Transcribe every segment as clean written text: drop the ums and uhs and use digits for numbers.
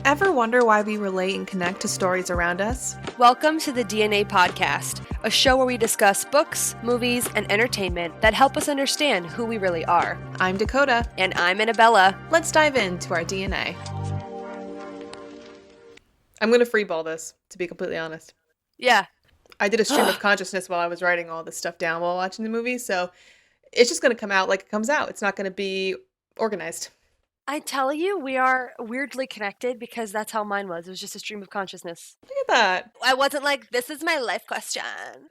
Ever wonder why we relate and connect to stories around us? Welcome to the DNA Podcast, a show where we discuss books, movies, and entertainment that help us understand who we really are. I'm Dakota. And I'm Annabella. Let's dive into our DNA. I'm going to freeball this, to be completely honest. Yeah. I did a stream of consciousness while I was writing all this stuff down while watching the movie, so it's just going to come out like it comes out. It's not going to be organized. I tell you, we are weirdly connected because that's how mine was. It was just a stream of consciousness. Look at that. I wasn't like, this is my life question.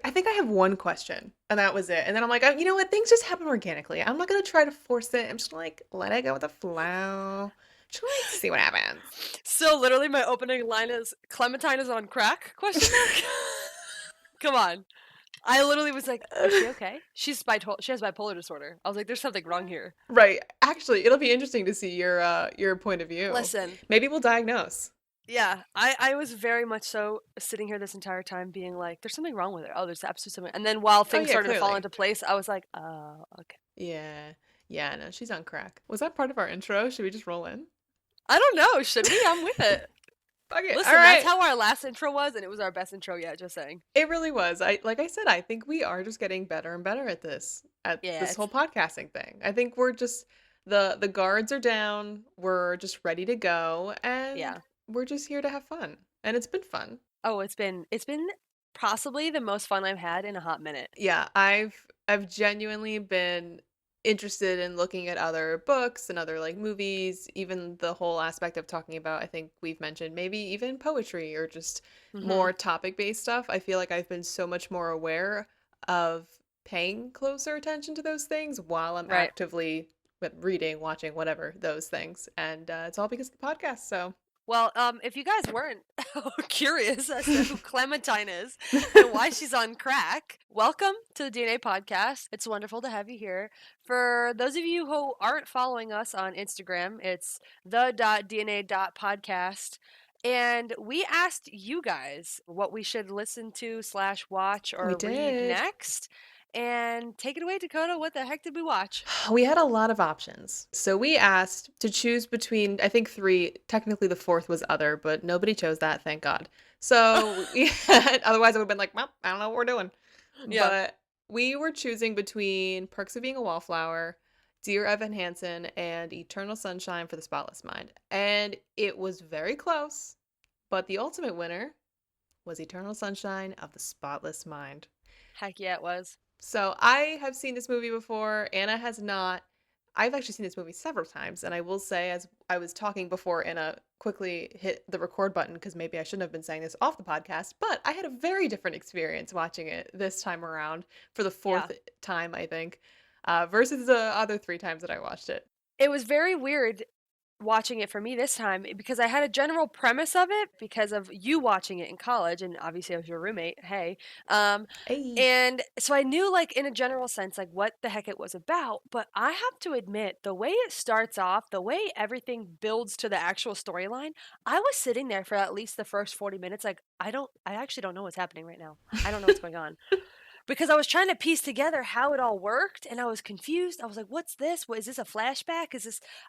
I think I have one question, and that was it. And then I'm like, oh, you know what? Things just happen organically. I'm not going to try to force it. I'm just going to let it go with the flow. Just see what happens. So literally my opening line is, Clementine is on crack? Question mark? Come on. I literally was like, is she okay? She has bipolar disorder. I was like, there's something wrong here. Right. Actually, it'll be interesting to see your point of view. Listen. Maybe we'll diagnose. Yeah. I was very much so sitting here this entire time being like, there's something wrong with her. Oh, there's absolutely something. And then while things started to fall into place, I was like, oh, okay. Yeah. Yeah, no, she's on crack. Was that part of our intro? Should we just roll in? I don't know. Should we? I'm with it. Okay, listen, that's how our last intro was, and it was our best intro yet, just saying. It really was. Like I said, I think we are just getting better and better at this whole podcasting thing. I think we're just the guards are down, we're just ready to go, and we're just here to have fun. And it's been fun. Oh, it's been possibly the most fun I've had in a hot minute. Yeah, I've genuinely been interested in looking at other books and other like movies, even the whole aspect of talking about, I think we've mentioned maybe even poetry or just more topic-based stuff. I feel like I've been so much more aware of paying closer attention to those things while I'm actively reading, watching, whatever, those things. And it's all because of the podcast, so. Well, if you guys weren't curious as to who Clementine is and why she's on crack, welcome to the DNA Podcast. It's wonderful to have you here. For those of you who aren't following us on Instagram, it's the.dna.podcast. And we asked you guys what we should listen to / watch or read next. And take it away, Dakota. What the heck did we watch? We had a lot of options. So we asked to choose between, I think 3, technically the 4th was other, but nobody chose that, thank God. So otherwise I would have been like, well, I don't know what we're doing. Yeah. But we were choosing between Perks of Being a Wallflower, Dear Evan Hansen, and Eternal Sunshine for the Spotless Mind. And it was very close, but the ultimate winner was Eternal Sunshine of the Spotless Mind. Heck yeah, it was. So I have seen this movie before. Anna has not. I've actually seen this movie several times. And I will say, as I was talking before, Anna quickly hit the record button because maybe I shouldn't have been saying this off the podcast. But I had a very different experience watching it this time around for the 4th time, I think, versus the other 3 times that I watched it. It was very weird watching it for me this time because I had a general premise of it because of you watching it in college, and obviously I was your roommate. Hey. And so I knew, like, in a general sense, like, what the heck it was about, but I have to admit, the way it starts off, the way everything builds to the actual storyline, I was sitting there for at least the first 40 minutes like, I actually don't know what's happening right now. I don't know what's going on. Because I was trying to piece together how it all worked, and I was confused. I was like, what's this? What, is this a flashback?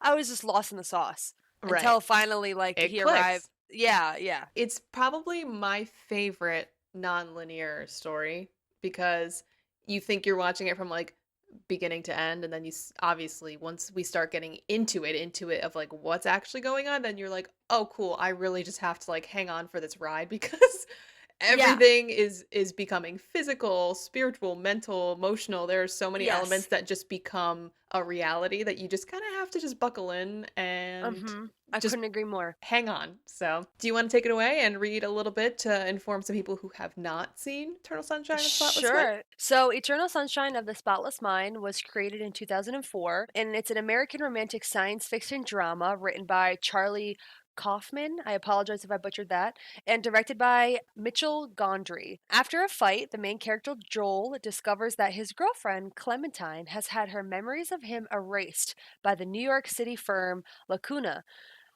I was just lost in the sauce. Right. Until finally, like, he arrived. Yeah. It's probably my favorite non-linear story because you think you're watching it from, like, beginning to end, and then you obviously, once we start getting into it of, like, what's actually going on, then you're like, oh, cool, I really just have to, like, hang on for this ride because everything is becoming physical, spiritual, mental, emotional. There are so many elements that just become a reality that you just kind of have to just buckle in and I couldn't agree more. Hang on. So, do you want to take it away and read a little bit to inform some people who have not seen Eternal Sunshine of the Spotless Mind? Sure. So, Eternal Sunshine of the Spotless Mind was created in 2004, and it's an American romantic science fiction drama written by Charlie Kaufman, I apologize if I butchered that, and directed by Mitchell Gondry. After a fight, the main character Joel discovers that his girlfriend Clementine has had her memories of him erased by the New York City firm Lacuna.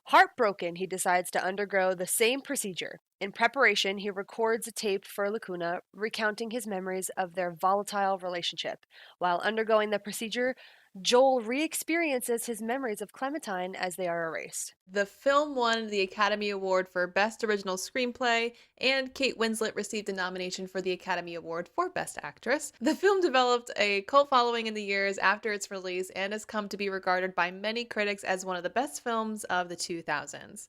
Heartbroken, he decides to undergo the same procedure. In preparation, he records a tape for Lacuna, recounting his memories of their volatile relationship. While undergoing the procedure, Joel re-experiences his memories of Clementine as they are erased. The film won the Academy Award for Best Original Screenplay, and Kate Winslet received a nomination for the Academy Award for Best Actress. The film developed a cult following in the years after its release and has come to be regarded by many critics as one of the best films of the 2000s.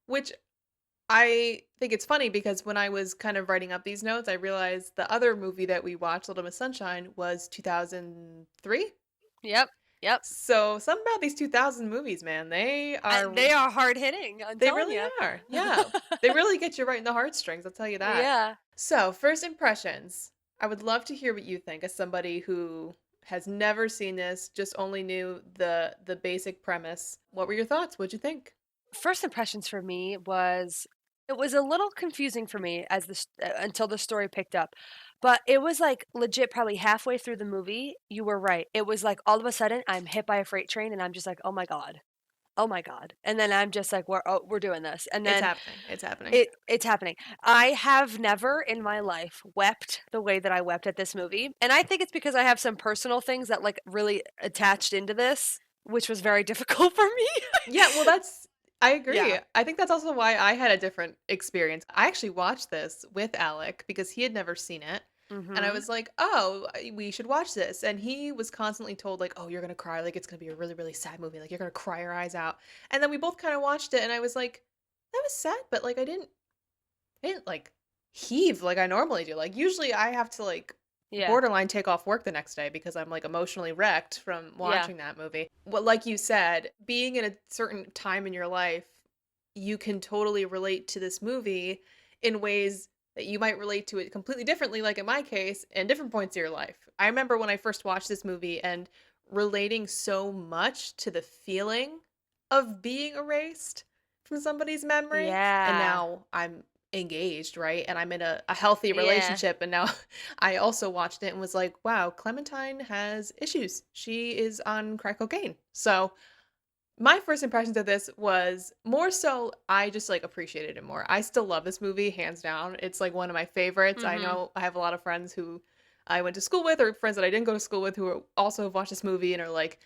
Which I think it's funny because when I was kind of writing up these notes, I realized the other movie that we watched, Little Miss Sunshine, was 2003. Yep, yep. So, something about these 2000 movies, man, They are hard hitting, I'm they telling really you. are. Yeah. They really get you right in the heartstrings, I'll tell you that. Yeah. So, first impressions. I would love to hear what you think as somebody who has never seen this, just only knew the basic premise. What were your thoughts? What'd you think? First impressions for me was it was a little confusing for me as this until the story picked up. But it was like legit probably halfway through the movie, you were right. It was like all of a sudden I'm hit by a freight train and I'm just like, "Oh my god. Oh my god." And then I'm just like, we're doing this." And It's then happening. It's happening. it's happening. I have never in my life wept the way that I wept at this movie. And I think it's because I have some personal things that like really attached into this, which was very difficult for me. Yeah, well, I agree. Yeah. I think that's also why I had a different experience. I actually watched this with Alec because he had never seen it. And I Mhm. was like, "Oh, we should watch this." And he was constantly told like, "Oh, you're going to cry. Like it's going to be a really, really sad movie. Like you're going to cry your eyes out." And then we both kind of watched it and I was like, "That was sad, but like I didn't like heave like I normally do. Like usually I have to like Yeah. borderline take off work the next day because I'm like emotionally wrecked from Yeah. watching that movie. What like you said, being in a certain time in your life, you can totally relate to this movie in ways that you might relate to it completely differently like in my case in different points of your life. I remember when I first watched this movie and relating so much to the feeling of being erased from somebody's memory and Yeah. now I'm engaged, right? And I'm in a healthy Yeah. relationship. And now I also watched it and was like, wow, Clementine has issues. She is on crack cocaine. So my first impressions of this was more so I just like appreciated it more. I still love this movie, hands down. It's like one of my favorites. I Mhm. know I have a lot of friends who I went to school with or friends that I didn't go to school with who also have watched this movie and are like,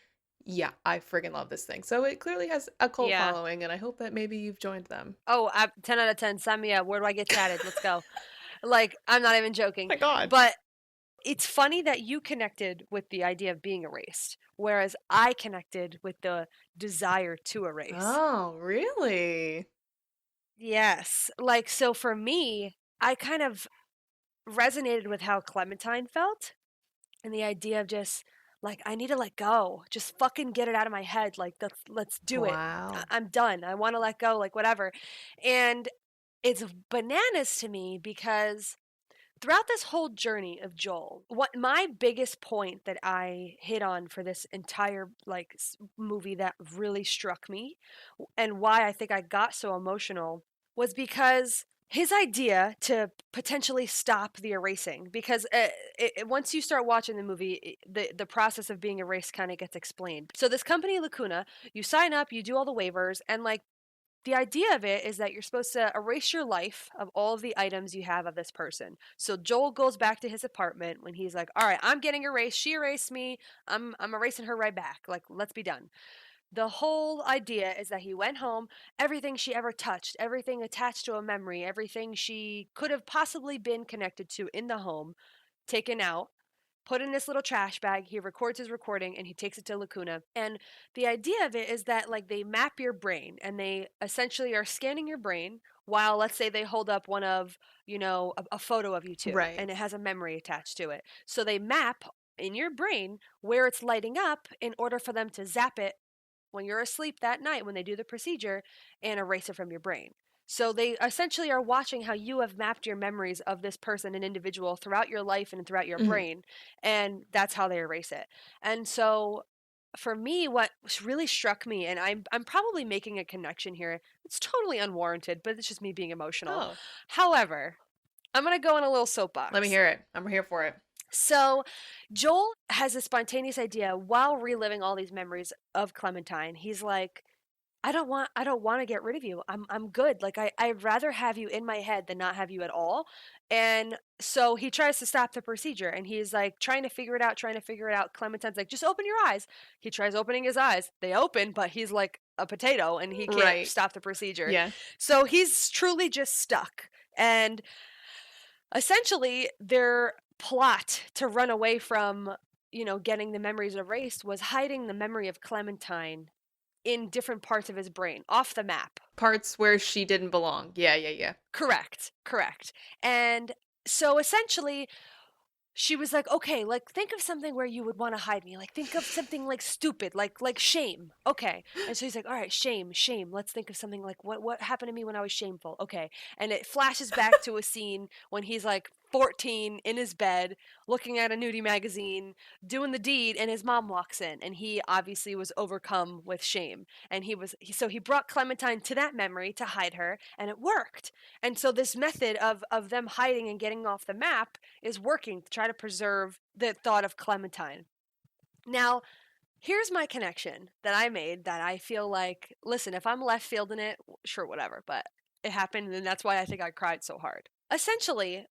yeah, I friggin' love this thing. So it clearly has a cult Yeah. following, and I hope that maybe you've joined them. Oh, 10 out of 10. Sign me up. Where do I get tatted? Let's go. Like, I'm not even joking. My God. But it's funny that you connected with the idea of being erased, whereas I connected with the desire to erase. Oh, really? Yes. Like, so for me, I kind of resonated with how Clementine felt and the idea of just like I need to let go. Just fucking get it out of my head. Like let's do it. Wow. I'm done. I want to let go, like whatever. And it's bananas to me because throughout this whole journey of Joel, what my biggest point that I hit on for this entire like movie that really struck me and why I think I got so emotional was because his idea to potentially stop the erasing because once you start watching the movie the process of being erased kind of gets explained. So this company Lacuna, you sign up, you do all the waivers, and like the idea of it is that you're supposed to erase your life of all of the items you have of this person. So Joel goes back to his apartment when he's like, "All right, I'm getting erased. She erased me. I'm erasing her right back. Like, let's be done." The whole idea is that he went home, everything she ever touched, everything attached to a memory, everything she could have possibly been connected to in the home, taken out, put in this little trash bag. He records his recording and he takes it to Lacuna. And the idea of it is that like they map your brain and they essentially are scanning your brain while let's say they hold up one of, a photo of you two Right. and it has a memory attached to it. So they map in your brain where it's lighting up in order for them to zap it when you're asleep that night when they do the procedure and erase it from your brain. So they essentially are watching how you have mapped your memories of this person and individual throughout your life and throughout your Mhm. brain, and that's how they erase it. And so for me, what really struck me, and I'm probably making a connection here. It's totally unwarranted, but it's just me being emotional. Oh, However, I'm gonna go on a little let me soapbox. hear it. I'm here for it. So, Joel has a spontaneous idea while reliving all these memories of Clementine. He's like, I don't want to get rid of you. I'm good. Like I'd rather have you in my head than not have you at all. And so he tries to stop the procedure and he's like trying to figure it out, trying to figure it out. Clementine's like, just open your eyes. He tries opening his eyes. They open, but he's like a potato and he can't Right. stop the procedure. Yeah. So he's truly just stuck. And essentially their plot to run away from, getting the memories erased was hiding the memory of Clementine in different parts of his brain, off the map. Parts where she didn't belong. Yeah, yeah, yeah. Correct, correct. And so essentially, she was like, okay, like think of something where you would want to hide me. Like think of something like stupid, like shame. Okay. And so he's like, all right, shame, shame. Let's think of something like what happened to me when I was shameful. Okay. And it flashes back to a scene when he's like 14 in his bed looking at a nudie magazine doing the deed and his mom walks in and he obviously was overcome with shame and so he brought Clementine to that memory to hide her and it worked. And so this method of them hiding and getting off the map is working to try to preserve the thought of Clementine. Now, here's my connection that I made that I feel like, listen, if I'm left fielding it, sure, whatever, but it happened, and that's why I think I cried so hard. Essentially,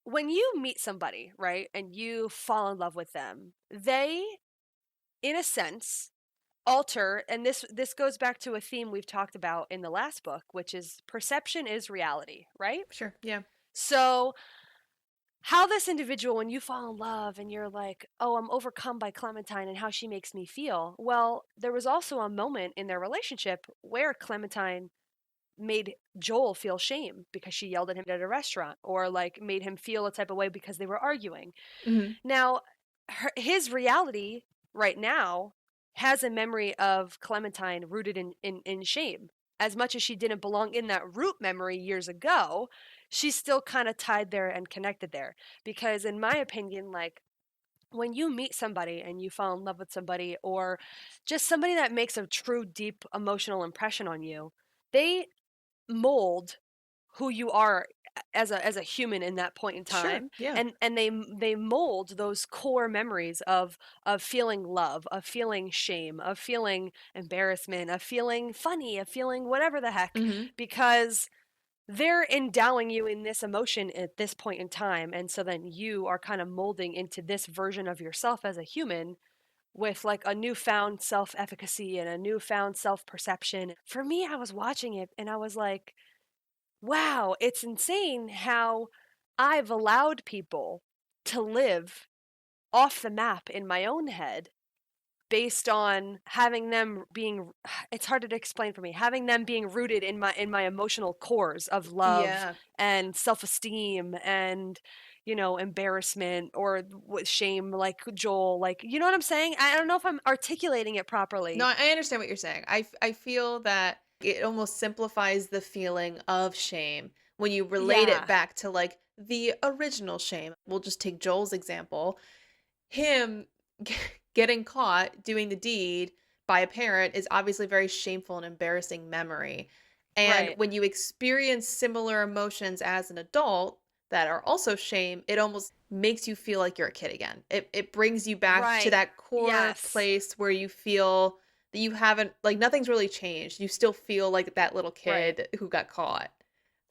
when you meet somebody, right, and you fall in love with them, they, in a sense, alter, and this goes back to a theme we've talked about in the last book, which is perception is reality, right? Sure. Yeah. So how this individual, when you fall in love and you're like, oh, I'm overcome by Clementine and how she makes me feel. Well, there was also a moment in their relationship where Clementine made Joel feel shame because she yelled at him at a restaurant or like made him feel a type of way because they were arguing. Hmm. Now, his reality right now has a memory of Clementine rooted in shame. As much as she didn't belong in that root memory years ago, she's still kind of tied there and connected there. Because, in my opinion, like when you meet somebody and you fall in love with somebody, or just somebody that makes a true, deep emotional impression on you, they mold who you are as a human in that point in Sure. time, Yeah. and they mold those core memories of feeling love, of feeling shame, of feeling embarrassment, of feeling funny, of feeling whatever the heck, Hmm. because they're endowing you in this emotion at this point in time, and so then you are kind of molding into this version of yourself as a human with like a newfound self-efficacy and a newfound self-perception. For me, I was watching it and I was like, wow, it's insane how I've allowed people to live off the map in my own head based on having them being it's hard to explain for me having them being rooted in my emotional cores of love Yeah. and self-esteem and embarrassment or shame, like Joel, like, you know what I'm saying? I don't know if I'm articulating it No, properly. I understand what you're saying. I feel that it almost simplifies the feeling of shame when you relate it Yeah, back to like the original shame. We'll just take Joel's example. Him getting caught doing the deed by a parent is obviously a very shameful and embarrassing memory. And right, when you experience similar emotions as an adult that are also shame, it almost makes you feel like you're a kid again. It brings you back to right, that core yes, place where you feel that you haven't, like, nothing's really changed. You still feel like that little right, kid who got caught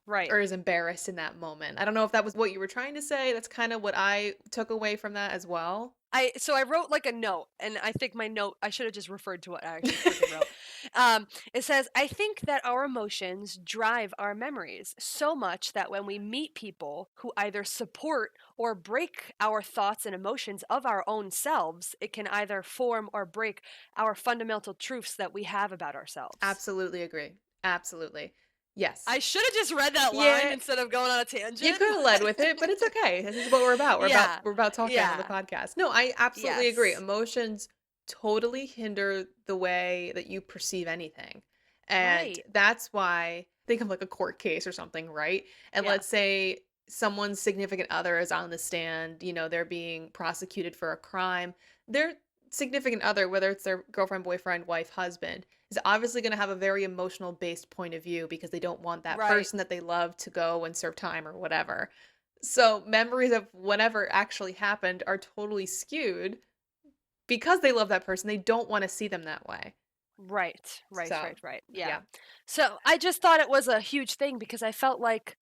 right. or is embarrassed in that moment. I don't know if that was what you were trying to say. That's kind of what I took away from that as well. So I wrote like a note, and I think my note I should have just referred to what I actually freaking wrote. It says, "I think that our emotions drive our memories so much that when we meet people who either support or break our thoughts and emotions of our own selves, it can either form or break our fundamental truths that we have about ourselves." Absolutely agree. Absolutely. Yes. I should have just read that line Yeah, instead of going on a you tangent. could have led with it, but it's okay. This is what we're about. Yeah, We're about talking on the yeah, podcast. No, I absolutely agree. yes, Emotions totally hinder the way that you perceive anything. And right, that's why think of like a court case or something, right? And yeah, let's say someone's significant other is on the stand, they're being prosecuted for a crime. Their significant other, whether it's their girlfriend, boyfriend, wife, husband, is obviously going to have a very emotional based point of view because they don't want that right. person that they love to go and serve time or whatever. So memories of whatever actually happened are totally skewed because they love that person. They don't want to see them that way. So, Right. Yeah. yeah. So I just thought it was a huge thing because I felt like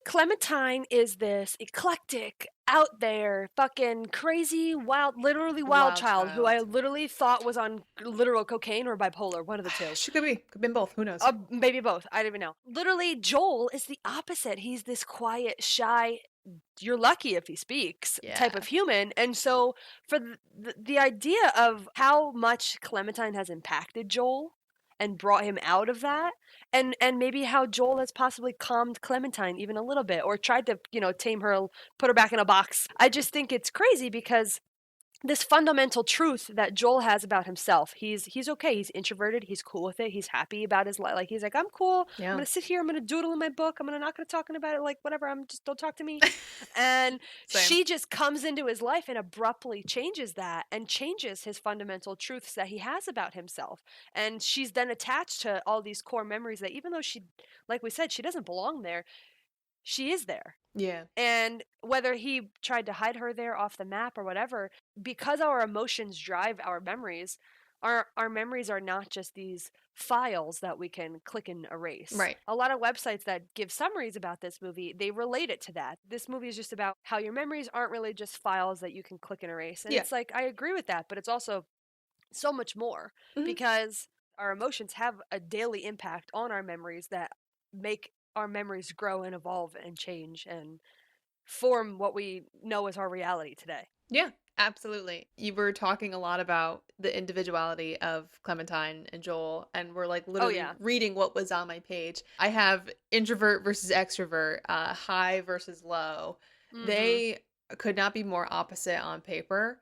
Clementine is this eclectic, out there, fucking crazy, wild, literally wild Wild child who I child. literally thought was on literal cocaine or bipolar, one of the two. She could be. Could be both. Who knows? Maybe both. I don't even know. Literally, Joel is the opposite. He's this quiet, shy, you're lucky if he speaks type Yeah. of human. And so, for the idea of how much Clementine has impacted Joel and brought him out of that, and maybe how Joel has possibly calmed Clementine even a little bit or tried to, tame her, put her back in a box. I just think it's crazy because this fundamental truth that Joel has about himself. He's okay. He's introverted. He's cool with it. He's happy about his life. Like he's like, I'm cool. I'm Yeah. gonna sit here. I'm gonna doodle in my book. I'm gonna not gonna talking about it. Like whatever. I'm just don't talk to me. And Same. she just comes into his life and abruptly changes that and changes his fundamental truths that he has about himself. And she's then attached to all these core memories that even though she, like we said, she doesn't belong there. She is there. Yeah. And whether he tried to hide her there off the map or whatever, because our emotions drive our memories, our memories are not just these files that we can click and erase. Right. A lot of websites that give summaries about this movie, they relate it to that. This movie is just about how your memories aren't really just files that you can click and erase. And Yeah. it's like I agree with that, but it's also so much more Hmm. because our emotions have a daily impact on our memories that make our memories grow and evolve and change and form what we know as our reality today. Yeah. Absolutely. You were talking a lot about the individuality of Clementine and Joel, and we're like Oh literally yeah. reading what was on my page. I have introvert versus extrovert, high versus low. Mhm. They could not be more opposite on paper.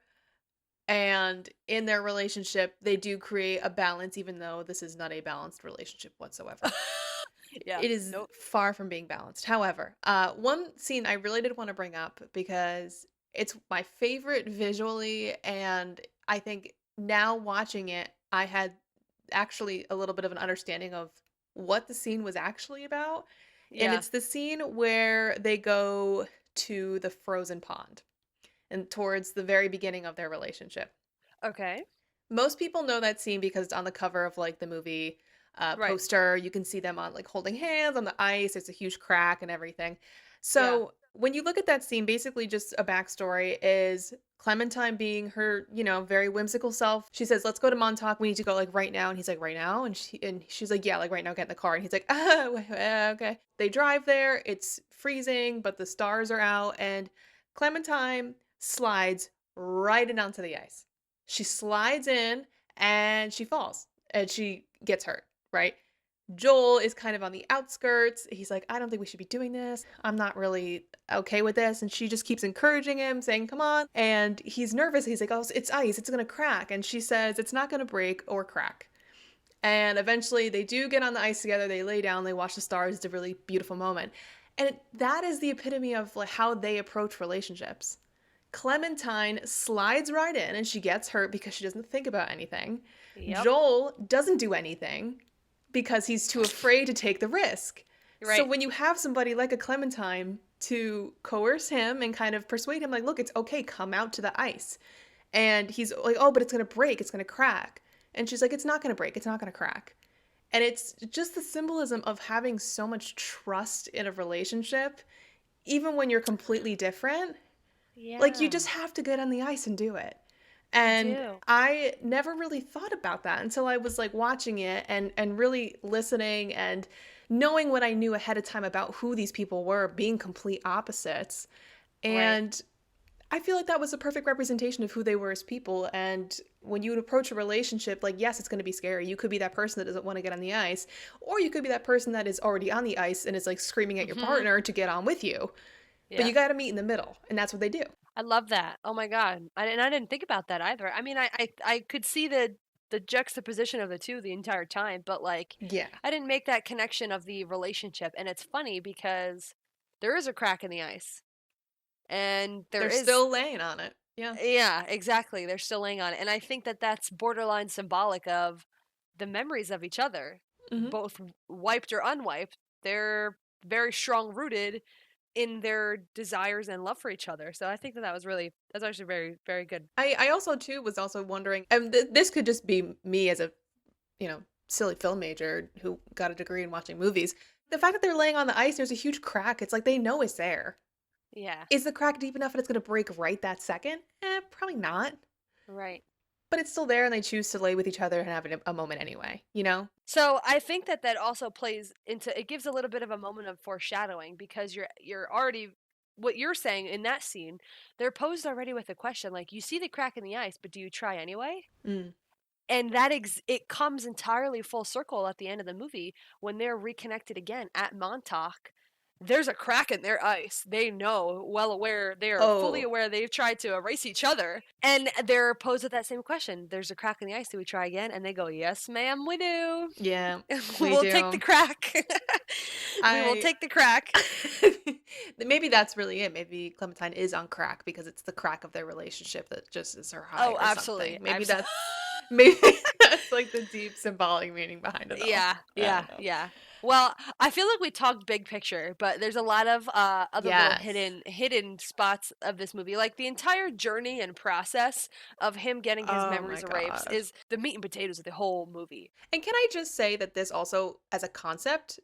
And in their relationship, they do create a balance, even though this is not a balanced relationship whatsoever. Yeah. It is Nope. far from being balanced. However, one scene I really did want to bring up because it's my favorite visually, and I think now watching it, I had actually a little bit of an understanding of what the scene was actually about. And Yeah. it's the scene where they go to the frozen pond and towards the very beginning of their relationship. Okay. Most people know that scene because it's on the cover of like the movie Right. poster. You can see them on like holding hands on the ice. It's a huge crack and everything. Yeah. So when you look at that scene, basically just a backstory is Clementine being her, very whimsical self. She says, "Let's go to Montauk. We need to go like right now." And he's like, "Right now?" And she's like, "Yeah, like right now. Get in the car." And he's like, okay." They drive there. It's freezing, but the stars are out, and Clementine slides right in onto the ice. She slides in and she falls and she gets hurt, right? Joel is kind of on the outskirts. He's like, I don't think we should be doing this. I'm not really okay with this. And she just keeps encouraging him, saying, come on. And he's nervous. He's like, oh, it's ice. It's going to crack. And she says, it's not going to break or crack. And eventually they do get on the ice together. They lay down, they watch the stars. It's a really beautiful moment. And that is the epitome of like how they approach relationships. Clementine slides right in and she gets hurt because she doesn't think about anything. Yep. Joel doesn't do anything because he's too afraid to take the risk. So Right. when you have somebody like a Clementine to coerce him and kind of persuade him, like, look, it's okay, come out to the ice. And he's like, oh, but it's going to break, it's going to crack. And she's like, it's not going to break, it's not going to crack. And it's just the symbolism of having so much trust in a relationship, even when you're completely different, like you Yeah. just have to get on the ice and do it. You And do. I never really thought about that until I was like watching it and really listening and knowing what I knew ahead of time about who these people were, being complete opposites. Right. And I feel like that was a perfect representation of who they were as people. And when you approach a relationship, like, yes, it's going to be scary. You could be that person that doesn't want to get on the ice, or you could be that person that is already on the ice and is like screaming at your Mhm. partner to get on with you. But Yeah. you got to meet in the middle. And that's what they do. I love that. Oh my god. I didn't think about that either. I mean, I could see the juxtaposition of the two the entire time, but like Yeah. I didn't make that connection of the relationship. And it's funny because there is a crack in the ice. And there They're is, still laying on it. Yeah. yeah, exactly. They're still laying on it. And I think that that's borderline symbolic of the memories of each other, Hmm. both wiped or unwiped. They're very strong rooted in their desires and love for each other. So I think that that's actually very, very good. I also too was also wondering, and this could just be me as a silly film major who got a degree in watching movies. The fact that they're laying on the ice, there's a huge crack. It's like they know it's there. Yeah. Is the crack deep enough that it's going to break right that second? Probably not. Right. But it's still there, and they choose to lay with each other and have a moment anyway, you know? So I think that that also plays into it gives a little bit of a moment of foreshadowing because you're already what you're saying in that scene, they're posed already with a question like you see the crack in the ice, but do you try anyway? Mm. And it comes entirely full circle at the end of the movie when they're reconnected again at Montauk. There's a crack in their ice. They know, well aware, they are fully Oh, aware they've tried to erase each other. And they're posed with that same question. There's a crack in the ice. Do we try again? And they go, yes, ma'am, we do. yeah, we We'll take the do. crack. We will I take the crack. maybe that's really it. Maybe Clementine is on crack because it's the crack of their relationship that just is her high Oh, or something. absolutely. Maybe that's like the deep symbolic meaning behind it all. Yeah, I yeah, don't know. yeah. Well, I feel like we talked big picture, but there's a lot of other little Yes. hidden spots of this movie. Like the entire journey and process of him getting his Oh my memories erased god. is the meat and potatoes of the whole movie. And can I just say that this also, as a concept,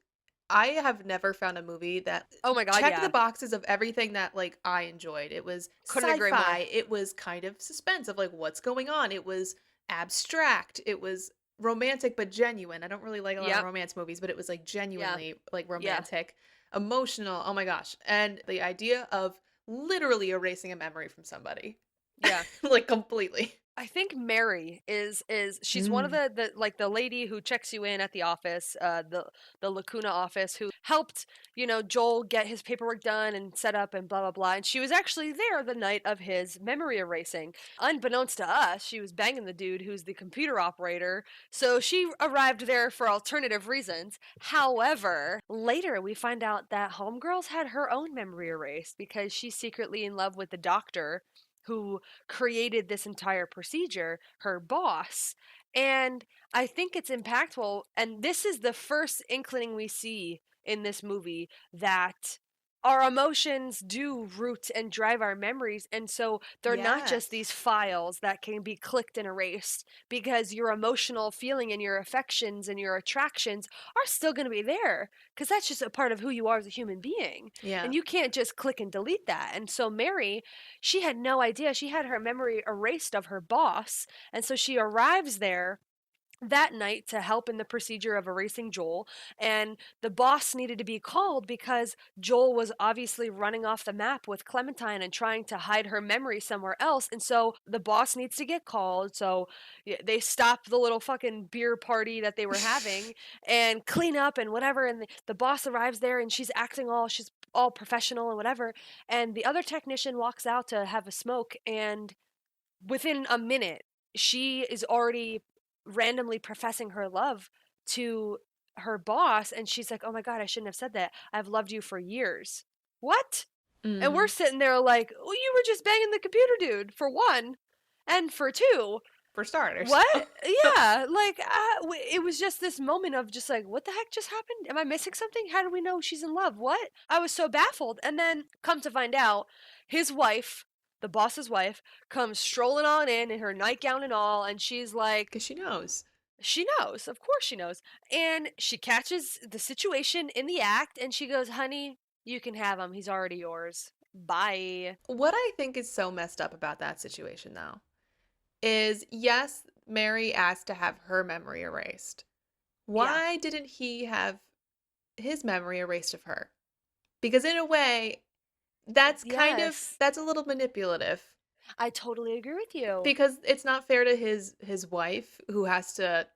I have never found a movie that Oh my god, checked the yeah. boxes of everything that like I enjoyed. It was Couldn't agree more. sci-fi, it was kind of suspense of like what's going on. It was abstract, it was romantic but genuine. I don't really like a lot of Yep. romance movies, but it was like Yeah. genuinely like Yeah. romantic, emotional. Oh my gosh. And the idea of literally erasing a memory from somebody. Yeah. Like completely. I think Mary is she's one of Mm. the like the lady who checks you in at the office, the Lacuna office, who helped Joel get his paperwork done and set up and blah blah blah. And she was actually there the night of his memory erasing. Unbeknownst to us, she was banging the dude who's the computer operator. So she arrived there for alternative reasons. However, later we find out that Homegirls had her own memory erased because she's secretly in love with the doctor who created this entire procedure, her boss. And I think it's impactful. And this is the first inkling we see in this movie that our emotions do root and drive our memories. And so they're not just Yes. these files that can be clicked and erased because your emotional feeling and your affections and your attractions are still going to be there because that's just a part of who you are as a human being. Yeah. And you can't just click and delete that. And so Mary, she had no idea. She had her memory erased of her boss. And so she arrives there that night to help in the procedure of erasing Joel. And the boss needed to be called because Joel was obviously running off the map with Clementine and trying to hide her memory somewhere else. And so the boss needs to get called. So they stop the little fucking beer party that they were having and clean up and whatever. And the boss arrives there and she's all professional and whatever. And the other technician walks out to have a smoke. And within a minute, she is already randomly professing her love to her boss. And she's like, oh my God, I shouldn't have said that. I've loved you for years. What? And we're Mhm. sitting there like, well, you were just banging the computer dude, for one. And for two, For starters. what? Yeah, like it was just this moment of just like, what the heck just happened? Am I missing something? How do we know she's in love? What? I was so baffled. And then come to find out, his wife, the boss's wife, comes strolling on in her nightgown and all, and she's like, Because she knows. she knows, of course she knows, and she catches the situation in the act, and she goes, "Honey, you can have him. He's already yours. Bye." What I think is so messed up about that situation, though, is yes, Mary asked to have her memory erased. Yeah. Why didn't he have his memory erased of her? Because in a way, Yes. that's a little manipulative. I totally agree with you. Because it's not fair to his wife who has to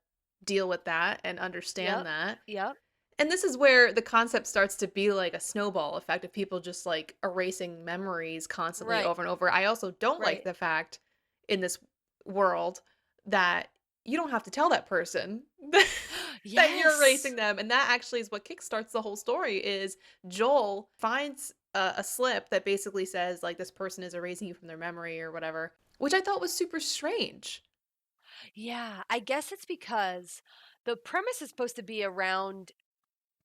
deal with that and understand Yep. that. Yep. And this is where the concept starts to be like a snowball effect of people just like erasing memories constantly Right. over and over. I also don't like Right. the fact in this world that you don't have to tell that person that you're Yes. erasing them. And that actually is what kickstarts the whole story is Joel finds a slip that basically says like this person is erasing you from their memory or whatever, which I thought was super strange. Yeah, I guess it's because the premise is supposed to be around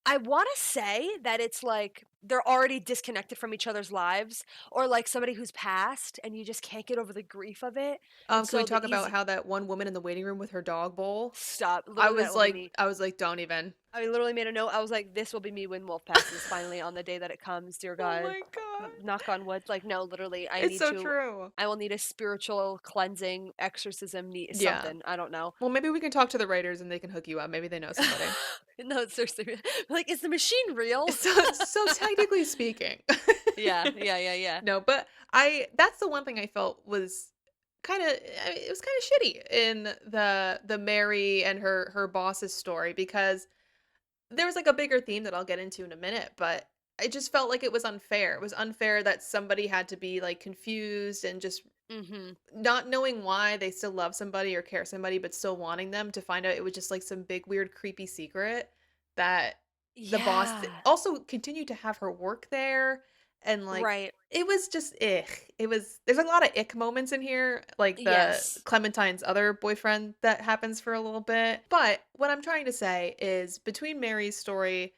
I want to say that it's like they're already disconnected from each other's lives, or like somebody who's passed and you just can't get over the grief of it. And Can we so the talk about easy how that one woman in the waiting room with her dog bowl? stop, literally that will be me. I was like, don't even. I literally made a note. I was like, this will be me when Wolf passes finally on the day that it comes. Dear Oh God, my god. knock on wood. Like, no, literally, It's so true. I will need a spiritual cleansing, exorcism, need Yeah. something. I don't know. Well, maybe we can talk to the writers and they can hook you up. Maybe they know somebody. No, seriously. Like, is the machine real? So technically speaking. Yeah, yeah, yeah, yeah. No, but I that's the one thing I felt was kind of it was kind of shitty in the Mary and her boss's story because there was like a bigger theme that I'll get into in a minute, but I just felt like it was unfair. It was unfair that somebody had to be like confused and just Mm-hmm. not knowing why they still love somebody or care somebody, but still wanting them to find out it was just like some big, weird, creepy secret that the boss Yeah. also continued to have her work there. And like, Right. it was just ick. There's a lot of ick moments in here, like the Yes. Clementine's other boyfriend that happens for a little bit. But what I'm trying to say is between Mary's story,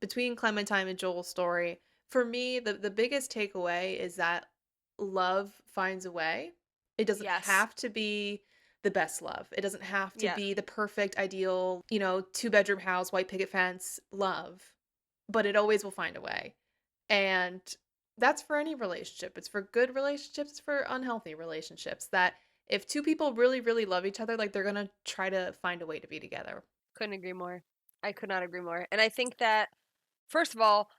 between Clementine and Joel's story, for me, the biggest takeaway is that love finds a way. It doesn't Yes. have to be the best love. It doesn't have to Yeah. be the perfect, ideal, two-bedroom house, white picket fence love, but it always will find a way. And that's for any relationship. It's for good relationships, it's for unhealthy relationships. That if two people really, really love each other, like they're gonna try to find a way to be together. Couldn't agree more. I could not agree more. And I think that, first of all,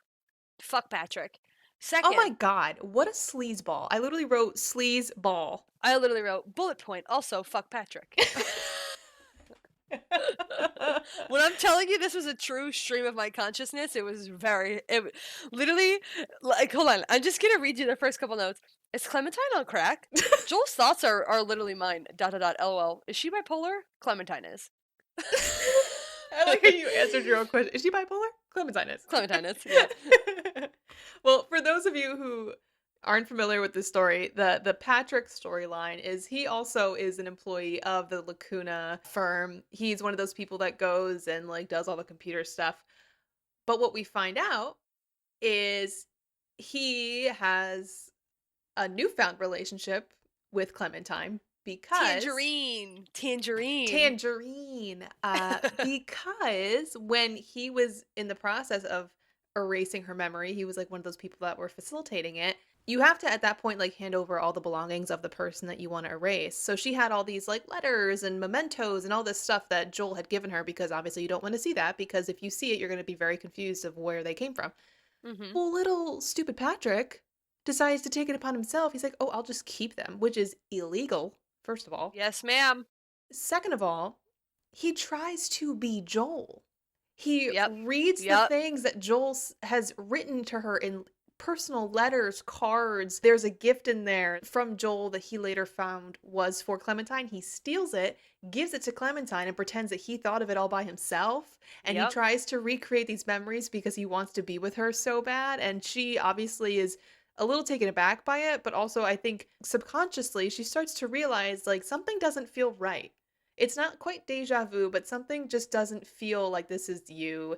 fuck Patrick. Oh my Second, god, what a sleazeball. I literally wrote sleazeball. I literally wrote bullet point, also fuck Patrick. When I'm telling you this was a true stream of my consciousness, literally, like, hold on, I'm just gonna read you the first couple notes. Is Clementine on crack? Joel's thoughts are literally mine, dot dot dot, lol. Is she bipolar? Clementine is. I like how you answered your own question. Is she bipolar? Clementine is. Clementine is, yeah. Well, for those of you who aren't familiar with this story, the Patrick storyline is he also is an employee of the Lacuna firm. He's one of those people that goes and like does all the computer stuff. But what we find out is he has a newfound relationship with Clementine because Tangerine. Tangerine. Tangerine. Because when he was in the process of erasing her memory, he was like one of those people that were facilitating it. You have to at that point like hand over all the belongings of the person that you want to erase. So she had all these like letters and mementos and all this stuff that Joel had given her because obviously you don't want to see that because if you see it you're going to be very confused of where they came from. Mm-hmm. Well, little stupid Patrick decides to take it upon himself. He's like, "Oh, I'll just keep them," which is illegal, first of all. Yes, ma'am. Second of all, he tries to be Joel. He Yep. reads the Yep. things that Joel has written to her in personal letters, cards. There's a gift in there from Joel that he later found was for Clementine. He steals it, gives it to Clementine, and pretends that he thought of it all by himself. And he Yep. tries to recreate these memories because he wants to be with her so bad. And she obviously is a little taken aback by it, but also I think subconsciously she starts to realize like something doesn't feel right. It's not quite deja vu, but something just doesn't feel like this is you.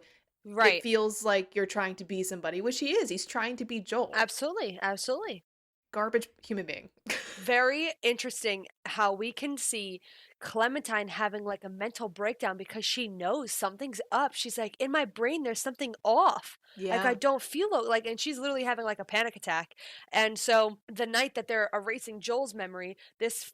It Right. feels like you're trying to be somebody, which he is. He's trying to be Joel. Absolutely. Absolutely. Garbage human being. Very interesting how we can see Clementine having like a mental breakdown because she knows something's up. She's like, in my brain, there's something off. Like, I Yeah. don't feel like, and she's literally having like a panic attack. And so the night that they're erasing Joel's memory, this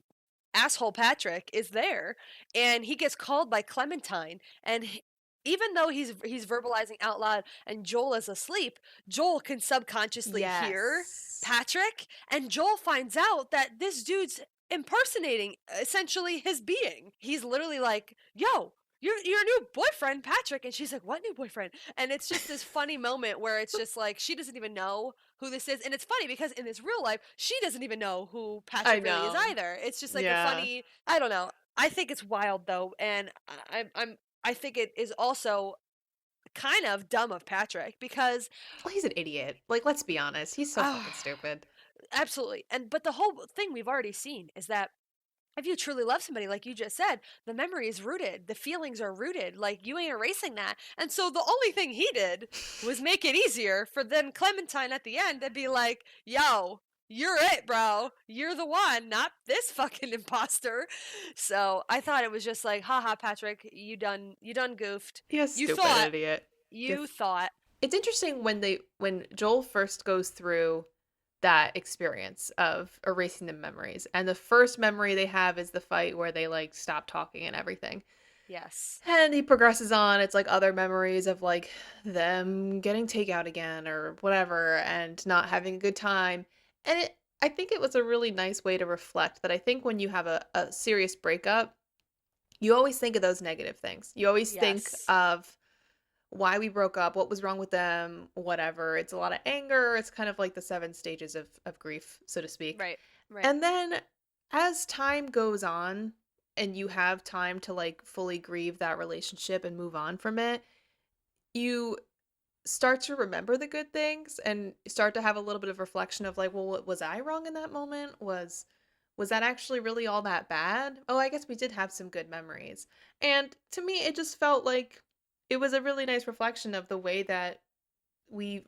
asshole Patrick is there and he gets called by Clementine and even though he's verbalizing out loud and Joel is asleep, Joel can subconsciously hear Yes. Patrick and Joel finds out that this dude's impersonating essentially his being. He's literally like, "Yo, your new boyfriend, Patrick." And she's like, "What new boyfriend?" And it's just this funny moment where it's just like she doesn't even know who this is. And it's funny because in this real life, she doesn't even know who I Patrick really is know. either. It's just like a Yeah. funny, I don't know. I think it's wild though, and I think it is also kind of dumb of Patrick because Well, he's an idiot. Like, let's be honest. He's so oh, fucking stupid. absolutely. And but the whole thing we've already seen is that if you truly love somebody, like you just said, the memory is rooted, the feelings are rooted, like you ain't erasing that. And so the only thing he did was make it easier for then Clementine at the end to be like, yo, you're it, bro. You're the one, not this fucking imposter. So I thought it was just like, haha, Patrick, you done goofed. You You stupid thought, idiot. you Yes. thought, It's interesting when Joel first goes through that experience of erasing the memories, and the first memory they have is the fight where they like stop talking and everything. yes, And he progresses on. It's like other memories of like them getting takeout again or whatever and not having a good time. And I think it was a really nice way to reflect that I think when you have a serious breakup, you always think of those negative things. You always think yes, of why we broke up, what was wrong with them, whatever. It's a lot of anger. It's kind of like the seven stages of grief, so to speak. right, right. And then as time goes on and you have time to like fully grieve that relationship and move on from it, you start to remember the good things and start to have a little bit of reflection of like, well, what was I wrong in that moment? Was that actually really all that bad? Oh, I guess we did have some good memories. And to me, it just felt like it was a really nice reflection of the way that we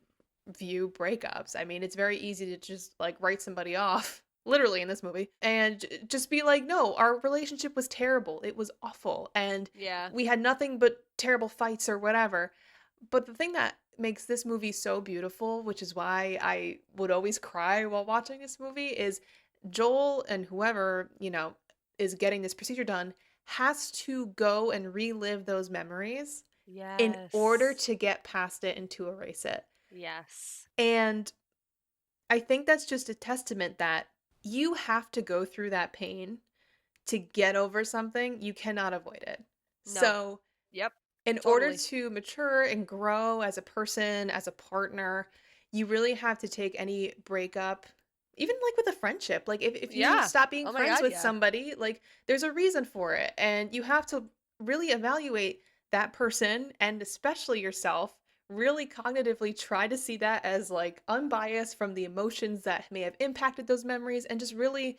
view breakups. I mean, it's very easy to just like write somebody off, literally in this movie, and just be like, no, our relationship was terrible. It was awful. And Yeah, we had nothing but terrible fights or whatever. But the thing that makes this movie so beautiful, which is why I would always cry while watching this movie, is Joel and whoever, is getting this procedure done has to go and relive those memories in order yes, to get past it and to erase it. yes. And I think that's just a testament that you have to go through that pain to get over something. You cannot avoid it. No, So, yep, in order totally. to mature and grow as a person, as a partner, you really have to take any breakup, even like with a friendship. Like if you Yeah. stop being Oh my friends God, with yeah. somebody, like there's a reason for it. And you have to really evaluate that person and especially yourself, really cognitively try to see that as like unbiased from the emotions that may have impacted those memories and just really,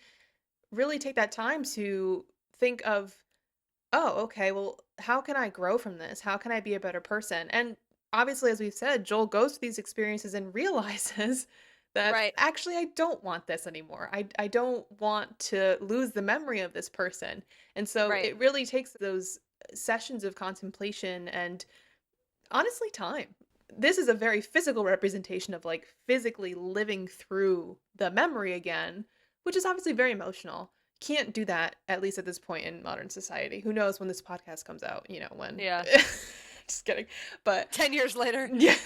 really take that time to think of, oh, okay, well, how can I grow from this? How can I be a better person? And obviously, as we've said, Joel goes through these experiences and realizes that Right, actually I don't want this anymore. I don't want to lose the memory of this person. And so right. it really takes those sessions of contemplation and honestly time. This is a very physical representation of like physically living through the memory again, which is obviously very emotional. Can't do that, at least at this point in modern society. Who knows when this podcast comes out, when. Yeah. Just kidding. But 10 years later. yeah.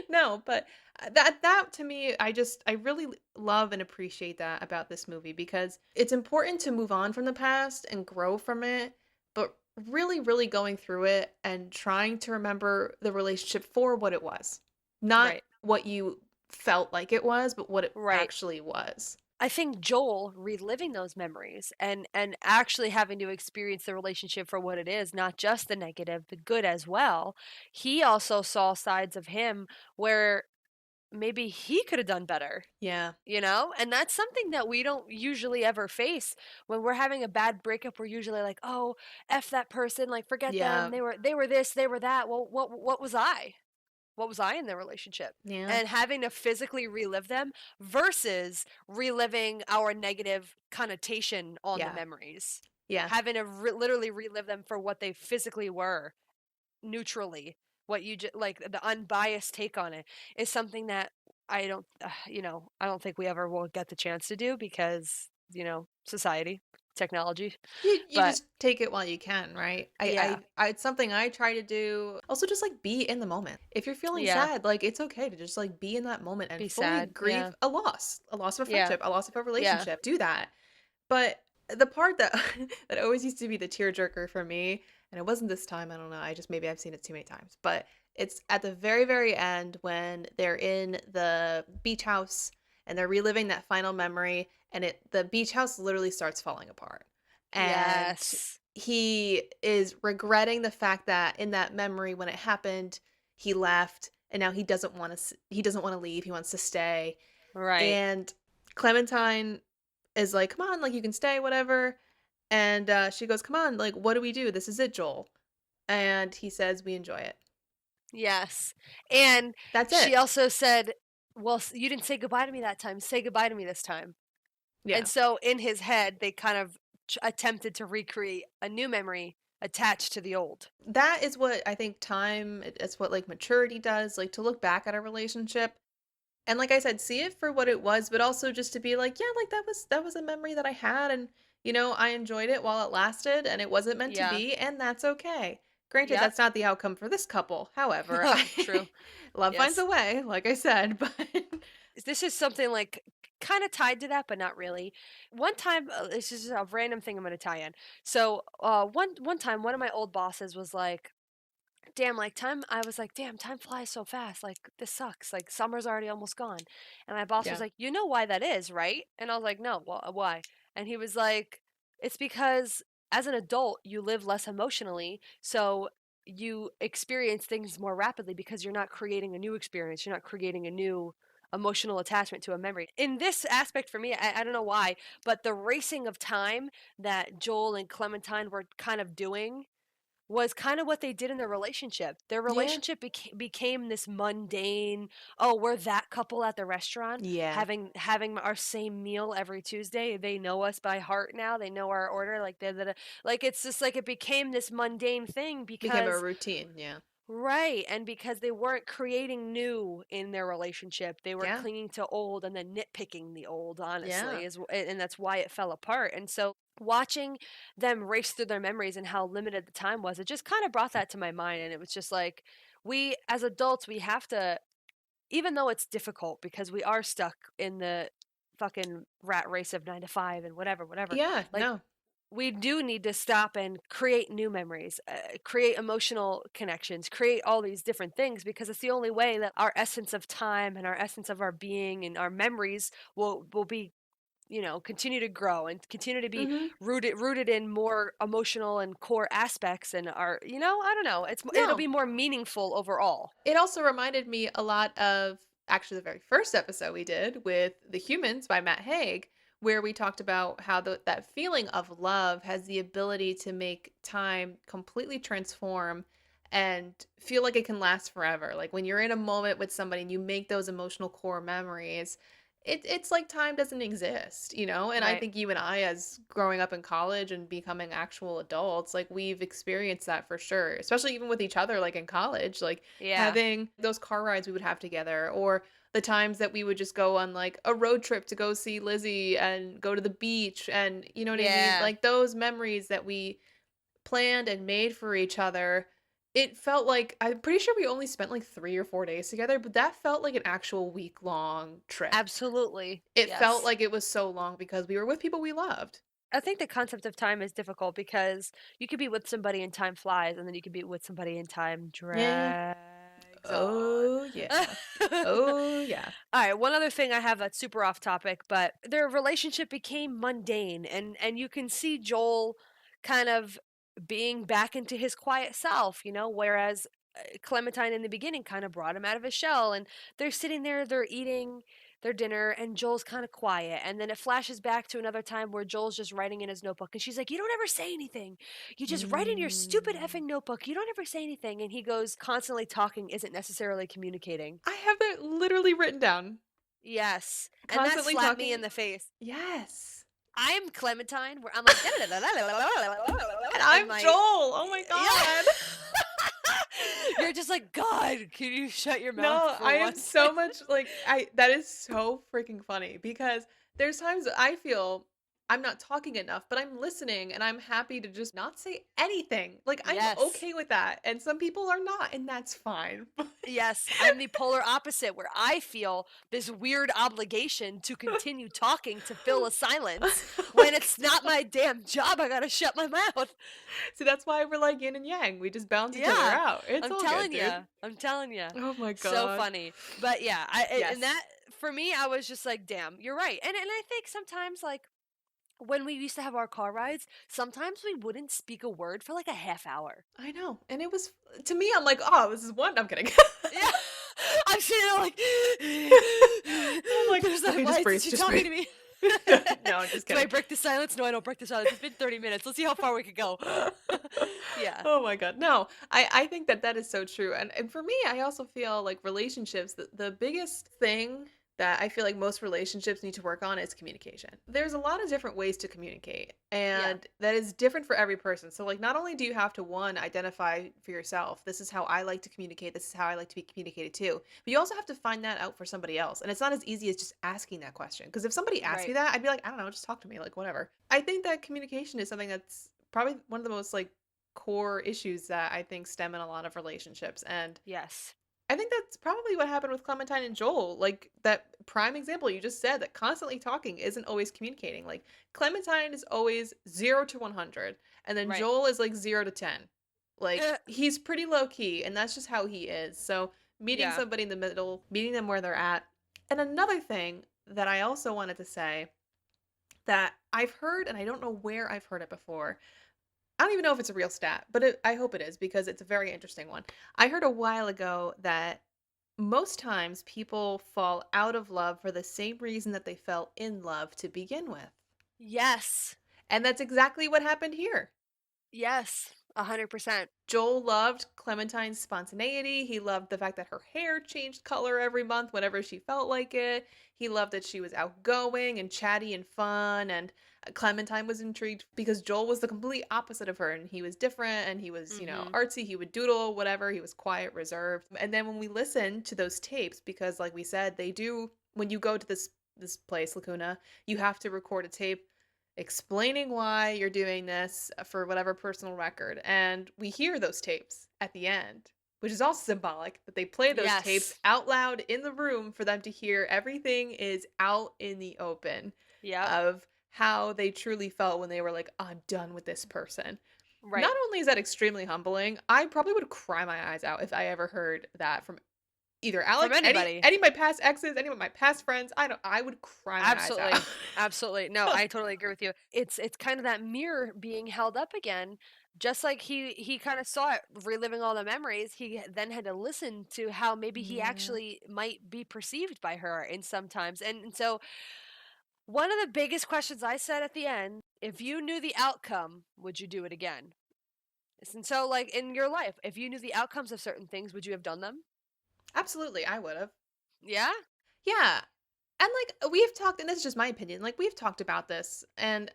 No, but that to me, I really love and appreciate that about this movie because it's important to move on from the past and grow from it, but really, really going through it and trying to remember the relationship for what it was. Not Right, what you felt like it was, but what it right. actually was. I think Joel reliving those memories and actually having to experience the relationship for what it is, not just the negative, the good as well. He also saw sides of him where maybe he could have done better, Yeah. you know? And that's something that we don't usually ever face. When we're having a bad breakup, we're usually like, "Oh, F that person, like forget them. Yeah. They were this, they were that." Well, what was I? What was I in their relationship? Yeah. And having to physically relive them versus reliving our negative connotation on the Yeah. memories. Yeah. Having to literally relive them for what they physically were, neutrally. What you just like the unbiased take on it is something that I don't, I don't think we ever will get the chance to do because, society, technology. You But just take it while you can, right? yeah, It's something I try to do. Also, just like be in the moment. If you're feeling yeah, sad, like it's okay to just like be in that moment and be fully sad. grieve Yeah, a loss of a yeah, friendship, a loss of a yeah, relationship. Do that. But the part that that always used to be the tearjerker for me, and it wasn't this time, I don't know. I just maybe I've seen it too many times, but it's at the very, very end when they're in the beach house and they're reliving that final memory, and the beach house literally starts falling apart. And yes. he is regretting the fact that in that memory when it happened, he left and now he doesn't want to leave. He wants to stay. Right. And Clementine is like, "Come on, like you can stay, whatever." And she goes, "Come on, like, what do we do? This is it, Joel." And he says, "We enjoy it." Yes. And That's she it. also said, "Well, you didn't say goodbye to me that time. Say goodbye to me this time." Yeah. And so in his head, they kind of attempted to recreate a new memory attached to the old. That is what I think time, it's what like maturity does, like to look back at a relationship and like I said, see it for what it was, but also just to be like, yeah, like that was a memory that I had and I enjoyed it while it lasted and it wasn't meant to Yeah. be and that's okay. Granted, Yep. that's not the outcome for this couple. However, True. love finds Yes. a way, like I said, but This is something like kind of tied to that, but not really. One time, this is a random thing I'm going to tie in. So, one time, one of my old bosses was like, "Damn, like time." I was like, "Damn, time flies so fast. Like this sucks. Like summer's already almost gone." And my boss was yeah. like, "You know why that is, right?" And I was like, "No, why?" And he was like, "It's because as an adult, you live less emotionally, so you experience things more rapidly because you're not creating a new experience. You're not creating a new emotional attachment to a memory." In this aspect for me, I don't know why, but the racing of time that Joel and Clementine were kind of doing was kind of what they did in their relationship. Their Yeah. relationship became this mundane, oh, we're that couple at the restaurant Yeah. having our same meal every Tuesday. They know us by heart now. They know our order like like it's just like it became this mundane thing Became a because routine, yeah. right, and because they weren't creating new in their relationship. They were Yeah. clinging to old and then nitpicking the old, Yeah. honestly, and that's why it fell apart. And so watching them race through their memories and how limited the time was, it just kind of brought that to my mind. And it was just like, we as adults, we have to, even though it's difficult because we are stuck in the fucking rat race of 9 to 5 and whatever, Yeah, like no. we do need to stop and create new memories, create emotional connections, create all these different things because it's the only way that our essence of time and our essence of our being and our memories will be, continue to grow and continue to be Mhm. rooted in more emotional and core aspects and our, I don't know, it'll No. be more meaningful overall. It also reminded me a lot of actually the very first episode we did with The Humans by Matt Haig, where we talked about how that feeling of love has the ability to make time completely transform and feel like it can last forever. Like when you're in a moment with somebody and you make those emotional core memories, it's like time doesn't exist, you know? And I Right. think you and I, as growing up in college and becoming actual adults, like we've experienced that for sure, especially even with each other, like in college, like Yeah. having those car rides we would have together, or the times that we would just go on like a road trip to go see Lizzie and go to the beach. And you know what I mean? Yeah. Like those memories that we planned and made for each other. It felt like I'm pretty sure we only spent like 3 or 4 days together, but that felt like an actual week long trip. Absolutely. It felt Yes. like it was so long because we were with people we loved. I think the concept of time is difficult because you could be with somebody and time flies, and then you could be with somebody and time Yeah. drags on. Oh, yeah. Oh, yeah. All right, one other thing I have that's super off topic, but their relationship became mundane, and you can see Joel kind of being back into his quiet self, whereas Clementine in the beginning kind of brought him out of his shell, and they're sitting there, they're eating their dinner, and Joel's kind of quiet, and then it flashes back to another time where Joel's just writing in his notebook, and she's like, "You don't ever say anything. You just write in your stupid Mm. effing notebook. You don't ever say anything." And he goes, "Constantly talking isn't necessarily communicating." I have that literally written down. Yes, and that Constantly slapped me talking. in the face. Yes. I'm Clementine, where I'm like, And in I'm my, Joel. Oh my yeah. God. You're just like, God, can you shut your mouth No, for I am once? so much like I that is so freaking funny because there's times that I feel I'm not talking enough, but I'm listening and I'm happy to just not say anything. Like I'm Yes. okay with that. And some people are not, and that's fine. Yes, I'm the polar opposite where I feel this weird obligation to continue talking to fill a silence Oh when it's not God. my damn job. I gotta shut my mouth. So that's why we're like yin and yang. We just balance each other Yeah, out. It's I'm all good, telling dude. you. I'm telling you. Oh my So God. funny. But yeah, and Yes. that for me, I was just like, damn, you're right. And I think sometimes like when we used to have our car rides, sometimes we wouldn't speak a word for like a half hour. I know. And it was to me, I'm like, oh, this is one. I'm kidding. Yeah. I'm sitting there like I'm like, there's the okay, just lights. breathe, Is she just talking breathe. to me? No, I'm just Do I kidding. break the silence? No, I don't break the silence. It's been 30 minutes. Let's see how far we could go. Yeah. Oh my god. No, I think that that is so true. And for me, I also feel like relationships, the biggest thing that I feel like most relationships need to work on is communication. There's a lot of different ways to communicate, Yeah. and that is different for every person. So like not only do you have to one identify for yourself, this is how I like to communicate, this is how I like to be communicated to, but you also have to find that out for somebody else. And it's not as easy as just asking that question. Because if somebody asked me Right. that, I'd be like, I don't know, just talk to me, like whatever. I think that communication is something that's probably one of the most like core issues that I think stem in a lot of relationships. And Yes. I think that's probably what happened with Clementine and Joel. Like that prime example you just said, that constantly talking isn't always communicating. Like Clementine is always 0 to 100, and then Right. Joel is like 0 to 10. Like he's pretty low key, and that's just how he is. So meeting Yeah. somebody in the middle, meeting them where they're at. And another thing that I also wanted to say that I've heard, and I don't know where I've heard it before, I don't even know if it's a real stat, but I hope it is because it's a very interesting one. I heard a while ago that most times people fall out of love for the same reason that they fell in love to begin with. Yes. And that's exactly what happened here. Yes. 100%. Joel loved Clementine's spontaneity. He loved the fact that her hair changed color every month whenever she felt like it. He loved that she was outgoing and chatty and fun. And Clementine was intrigued because Joel was the complete opposite of her. And he was different and he was, Mm-hmm. artsy. He would doodle, whatever. He was quiet, reserved. And then when we listen to those tapes, because like we said, they do, when you go to this place, Lacuna, you have to record a tape explaining why you're doing this for whatever personal record. And we hear those tapes at the end, which is also symbolic that they play those tapes Yes. out loud in the room for them to hear. Everything is out in the open Yep. of how they truly felt when they were like, I'm done with this person. Not Right. only is that extremely humbling, I probably would cry my eyes out if I ever heard that from either From Alex, any anybody. any of my past exes, any of my past friends. I would cry my eyes out. Absolutely. Absolutely. No, I totally agree with you. It's kind of that mirror being held up again. Just like he kind of saw it reliving all the memories, he then had to listen to how maybe he Yeah. actually might be perceived by her in sometimes. And so one of the biggest questions I said at the end, if you knew the outcome, would you do it again? And so like in your life, if you knew the outcomes of certain things, would you have done them? Absolutely, I would have. Yeah? Yeah. And like we've talked, and this is just my opinion, like we've talked about this, and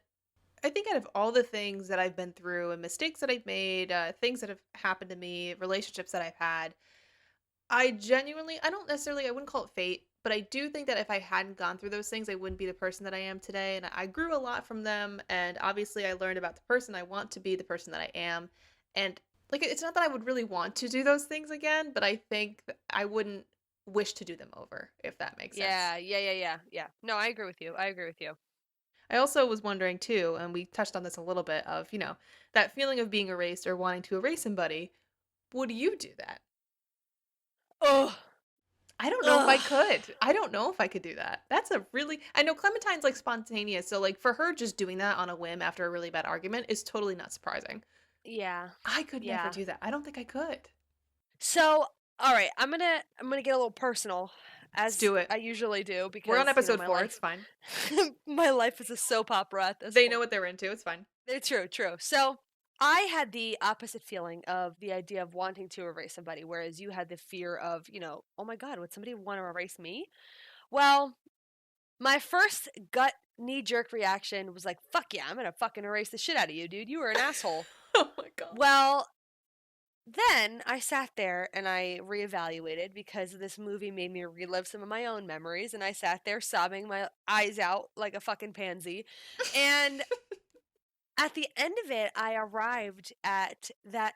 I think out of all the things that I've been through and mistakes that I've made, things that have happened to me, relationships that I've had, I genuinely, I don't necessarily, I wouldn't call it fate, but I do think that if I hadn't gone through those things, I wouldn't be the person that I am today. And I grew a lot from them. And obviously, I learned about the person I want to be, the person that I am. And like, it's not that I would really want to do those things again, but I think that I wouldn't wish to do them over, if that makes sense. Yeah, yeah, yeah, yeah, yeah. No, I agree with you. I agree with you. I also was wondering too, and we touched on this a little bit of, that feeling of being erased or wanting to erase somebody. Would you do that? Oh, I don't know if I ugh. could. I don't know if I could do that. That's a really, I know Clementine's like spontaneous, so like for her just doing that on a whim after a really bad argument is totally not surprising. Yeah, I could never yeah. do that. I don't think I could. So, all right, I'm gonna get a little personal, Let's as do it. I usually do, We're on because episode my 4. It's life, fine. my life is a soap opera at this They know point. what they're into. It's fine. True, true. So, I had the opposite feeling of the idea of wanting to erase somebody, whereas you had the fear of, oh my God, would somebody want to erase me? Well, my first gut knee jerk reaction was like, fuck yeah, I'm gonna fucking erase the shit out of you, dude. You were an asshole. Oh my god. Well, then I sat there and I reevaluated because this movie made me relive some of my own memories, and I sat there sobbing my eyes out like a fucking pansy. And at the end of it, I arrived at that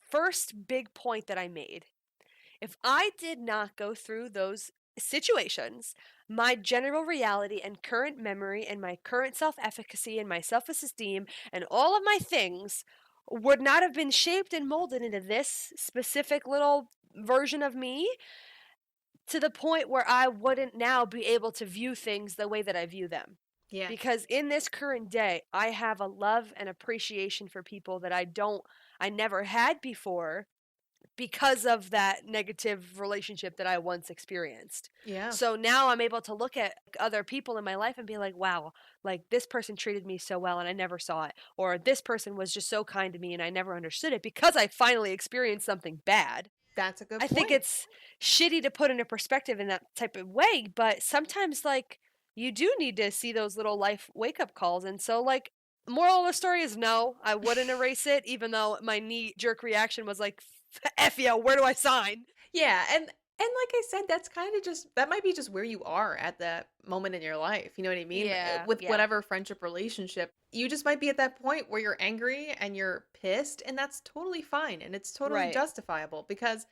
first big point that I made. If I did not go through those situations, my general reality and current memory and my current self efficacy and my self esteem and all of my things would not have been shaped and molded into this specific little version of me, to the point where I wouldn't now be able to view things the way that I view them. Yeah. Because in this current day, I have a love and appreciation for people that I never had before, because of that negative relationship that I once experienced. Yeah. So now I'm able to look at other people in my life and be like, wow, like this person treated me so well and I never saw it. Or this person was just so kind to me and I never understood it because I finally experienced something bad. That's a good I think point. it's shitty to put into perspective in that type of way, but sometimes like you do need to see those little life wake up calls. And so like moral of the story is no, I wouldn't erase it, even though my knee jerk reaction was like, F yeah, where do I sign? Yeah, and like I said, that's kind of just that might be just where you are at that moment in your life. You know what I mean? Yeah, With yeah, whatever friendship relationship, you just might be at that point where you're angry and you're pissed, and that's totally fine and it's totally right. justifiable because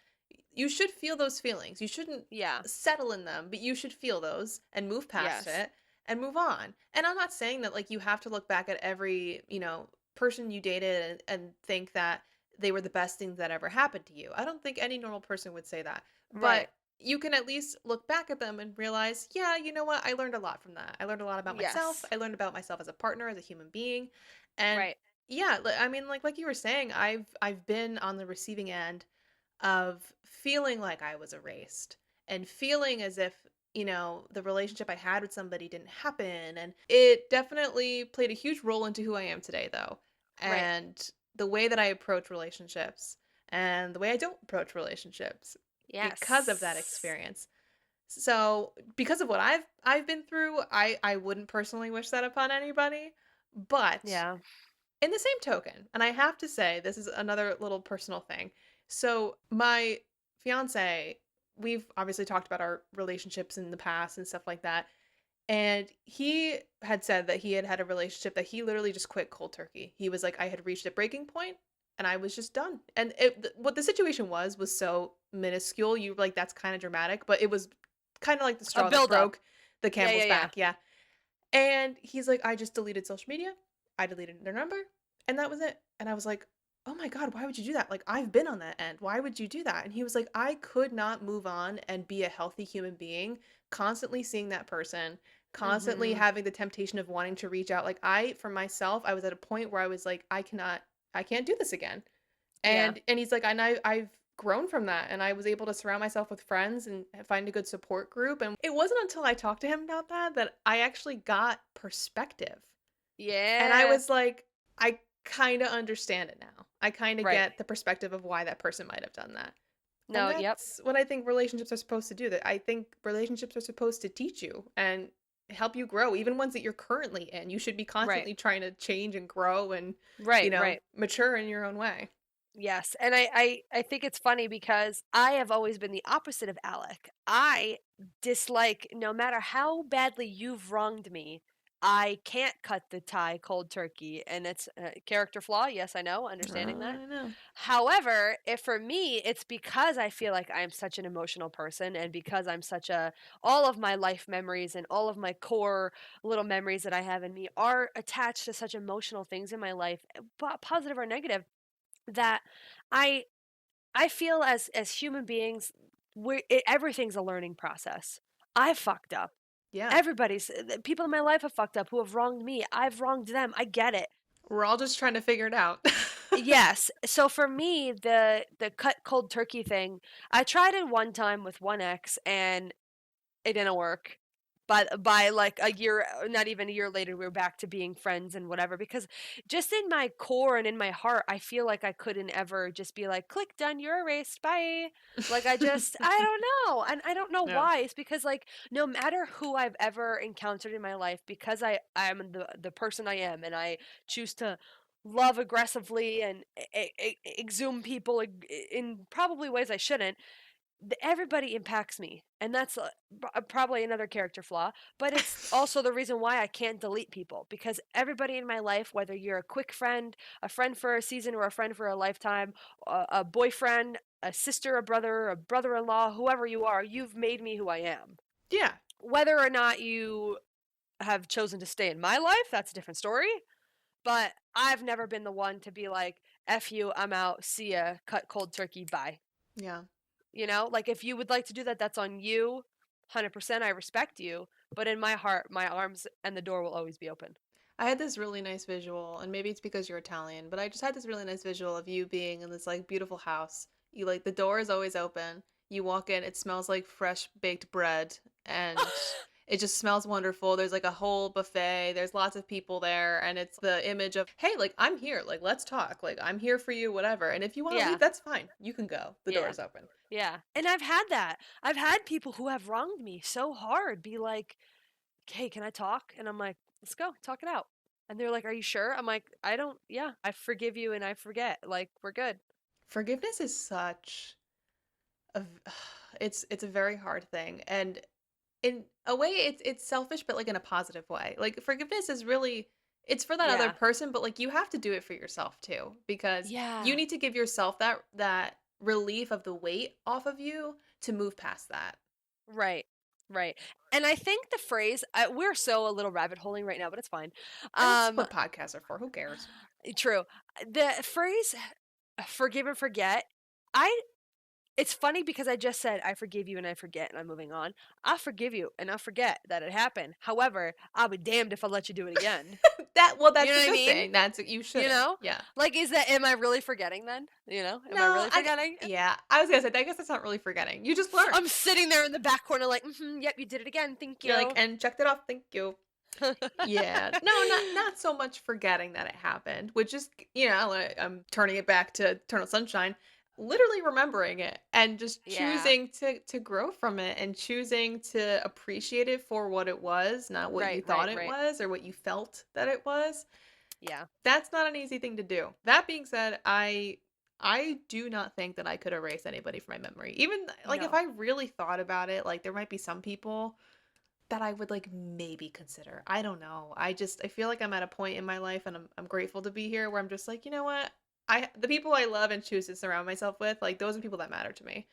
you should feel those feelings. You shouldn't Yeah, settle in them, but you should feel those and move past yes, it and move on. And I'm not saying that like you have to look back at every, person you dated and think that they were the best things that ever happened to you. I don't think any normal person would say that. right. But you can at least look back at them and realize, yeah, you know what? I learned a lot from that. I learned a lot about myself. Yes, I learned about myself as a partner, as a human being. And right. yeah, I mean like you were saying, I've been on the receiving end of feeling like I was erased and feeling as if, the relationship I had with somebody didn't happen. And it definitely played a huge role into who I am today, though. Right. And the way that I approach relationships and the way I don't approach relationships because of that Yes. experience. So, because of what I've been through, I wouldn't personally wish that upon anybody. But Yeah. in the same token, and I have to say, this is another little personal thing. So, my fiance, we've obviously talked about our relationships in the past and stuff like that. And he had said that he had had a relationship that he literally just quit cold turkey. He was like, I had reached a breaking point and I was just done. And what the situation was so minuscule. You like, that's kind of dramatic, but it was kind of like the A straw that build up. broke the Yeah, yeah, camel's yeah. back. Yeah. And he's like, I just deleted social media. I deleted their number, and that was it. And I was like, oh my God, why would you do that? Like, I've been on that end. Why would you do that? And he was like, I could not move on and be a healthy human being, constantly seeing that person, constantly Mhm. having the temptation of wanting to reach out. Like, for myself, I was at a point where I was like, I can't do this again. Yeah. And he's like, and I've grown from that and I was able to surround myself with friends and find a good support group. And it wasn't until I talked to him about that that I actually got perspective. And I Yeah. was like, I kind of understand it now. I kind of Right. get the perspective of why that person might have done that. And No, yep. that's what I think relationships are supposed to do. That I think relationships are supposed to teach you and help you grow, even ones that you're currently in. You should be Right. constantly trying to change and grow and, Right, right. mature in your own way. Yes. And I think it's funny because I have always been the opposite of Alec. I dislike no matter how badly you've wronged me, I can't cut the tie cold turkey. And it's a character flaw. Yes, I know, understanding that. I know. However, if for me, it's because I feel like I'm such an emotional person and because I'm such a, all of my life memories and all of my core little memories that I have in me are attached to such emotional things in my life, positive or negative, that I I feel as human beings, everything's a learning process. I've fucked up. Yeah. Everybody's people in my life have fucked up who have wronged me. I've wronged them. I get it. We're all just trying to figure it out. Yes. So for me, the cut cold turkey thing, I tried it one time with one ex and it didn't work. But by like a year, not even a year later, we were back to being friends and whatever. Because just in my core and in my heart, I feel like I couldn't ever just be like, click, done, you're erased, bye. Like I don't know. And I don't know Yeah. why. It's because like no matter who I've ever encountered in my life, because I'm the person I am and I choose to love aggressively and exhume people in probably ways I shouldn't, everybody impacts me, and that's probably another character flaw, but it's also the reason why I can't delete people, because everybody in my life, whether you're a quick friend, a friend for a season, or a friend for a lifetime, a boyfriend, a sister, a brother, a brother-in-law, whoever you are, you've made me who I am. Yeah. Whether or not you have chosen to stay in my life, that's a different story, but I've never been the one to be like, F you, I'm out, see ya, cut cold turkey, bye. Yeah. You know, like if you would like to do that, that's on you. 100%, I respect you. But in my heart, my arms and the door will always be open. I had this really nice visual, and maybe it's because you're Italian, but I just had this really nice visual of you being in this like beautiful house. You like the door is always open. You walk in, it smells like fresh baked bread and it just smells wonderful. There's like a whole buffet. There's lots of people there and it's the image of, "Hey, like I'm here. Like let's talk. Like I'm here for you, whatever. And if you want to leave, Yeah. that's fine. You can go. The door Yeah. is open." Yeah. And I've had that. I've had people who have wronged me so hard be like, "Hey, can I talk?" And I'm like, "Let's go. Talk it out." And they're like, "Are you sure?" I'm like, "I don't, yeah, I forgive you and I forget. Like, we're good." Forgiveness is such a it's a very hard thing. And in a way it's selfish but like in a positive way. Like forgiveness is really it's for that other Yeah. person, but like you have to do it for yourself too because you Yeah. need to give yourself that relief of the weight off of you to move past that. Right. Right. And I think the phrase, we're so a little rabbit holing right now, but it's fine. That's Um, what podcasts are for. Who cares? true. The phrase forgive and forget, I it's funny because I just said I forgive you and I forget and I'm moving on. I forgive you and I forget that it happened. However, I'll be damned if I let you do it again. You That's know a what I good mean? thing. That's you You shouldn't. know? Yeah. Like, is that, am I really forgetting then? You know, am I No, really forgetting? yeah, I was gonna say I guess that's not really forgetting. You just learned. I'm sitting there in the back corner, like, yep, you did it again. Thank You're like, you. and checked it off, thank you. Yeah. No, not so much forgetting that it happened, which is, like, I'm turning it back to Eternal Sunshine, literally remembering it and just Yeah. choosing to grow from it and choosing to appreciate it for what it was, not what Right, you thought right, it right. was or what you felt that it was. Yeah. That's not an easy thing to do. That being said, I do not think that I could erase anybody from my memory. Even like if No. I really thought about it, like there might be some people that I would like maybe consider. I don't know. I feel like I'm at a point in my life and I'm grateful to be here where I'm just like, you know what? The people I love and choose to surround myself with, like those are people that matter to me.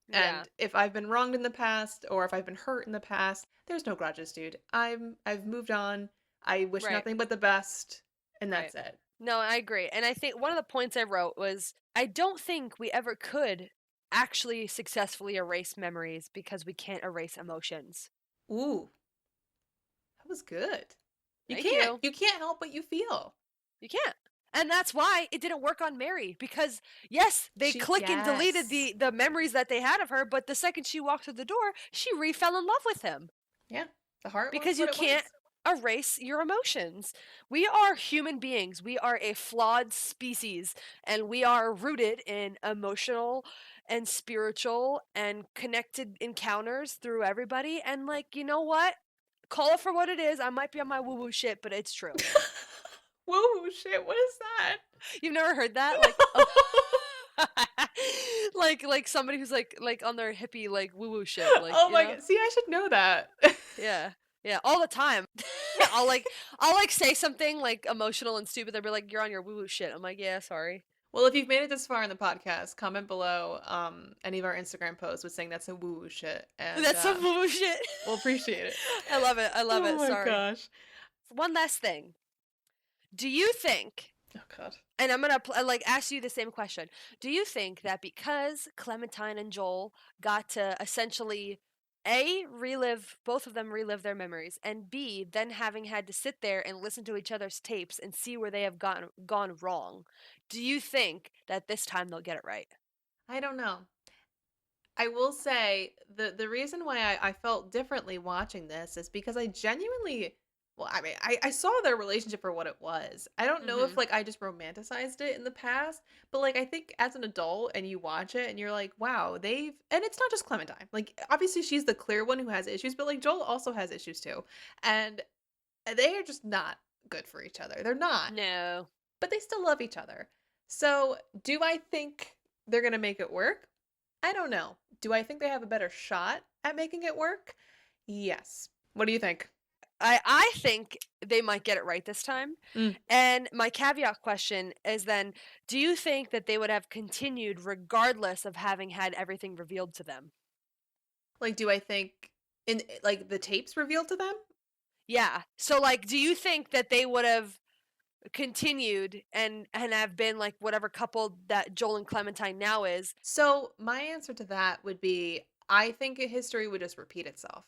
Yeah. And if I've been wronged in the past or if I've been hurt in the past, there's no grudges, dude. I've moved on. I wish Right, nothing but the best and right. that's it. No, I agree. And I think one of the points I wrote was I don't think we ever could actually successfully erase memories because we can't erase emotions. Ooh, that was good. You Thank can't. you. You can't help but you feel. You can't. And that's why it didn't work on Mary because yes, they click and deleted Yes. the memories that they had of her, but the second she walked through the door, she fell in love with him Yeah. The heart wants because what you it can't wants. erase your emotions. We are human beings. We are a flawed species and we are rooted in emotional and spiritual and connected encounters through everybody and like, you know what? Call it for what it is. I might be on my woo-woo shit, but it's true. Whoa, shit, what is that? You've never heard that? Like, oh, No. like somebody who's like on their hippie like woo woo shit, like Oh you my know? god. See, I should know that. Yeah, yeah, all the time. I'll like I'll like say something like emotional and stupid. They'll be like, "You're on your woo woo shit." I'm like, "Yeah, sorry." Well, if you've made it this far in the podcast, comment below any of our Instagram posts with saying that's some woo woo shit, and That's some woo woo shit. we'll appreciate it. I love it. I love Oh it. my Sorry. gosh. One last thing. Do you think? Oh god. And I'm gonna like ask you the same question. Do you think that because Clementine and Joel got to essentially A, relive, both of them relive their memories, and B, then having had to sit there and listen to each other's tapes and see where they have gone wrong, do you think that this time they'll get it right? I don't know. I will say the reason why I felt differently watching this is because I genuinely well, I mean, I saw their relationship for what it was. I don't know Mm-hmm. if like I just romanticized it in the past, but like I think as an adult and you watch it and you're like, wow, they've and it's not just Clementine. Like obviously she's the clear one who has issues, but like Joel also has issues too. And they are just not good for each other. They're not. No. But they still love each other. So, do I think they're going to make it work? I don't know. Do I think they have a better shot at making it work? Yes. What do you think? I think they might get it right this time. Mm. And my caveat question is then, do you think that they would have continued regardless of having had everything revealed to them? Like, do I think in like the tapes revealed to them? Yeah. So like do you think that they would have continued and have been like whatever couple that Joel and Clementine now is? So, my answer to that would be I think history would just repeat itself.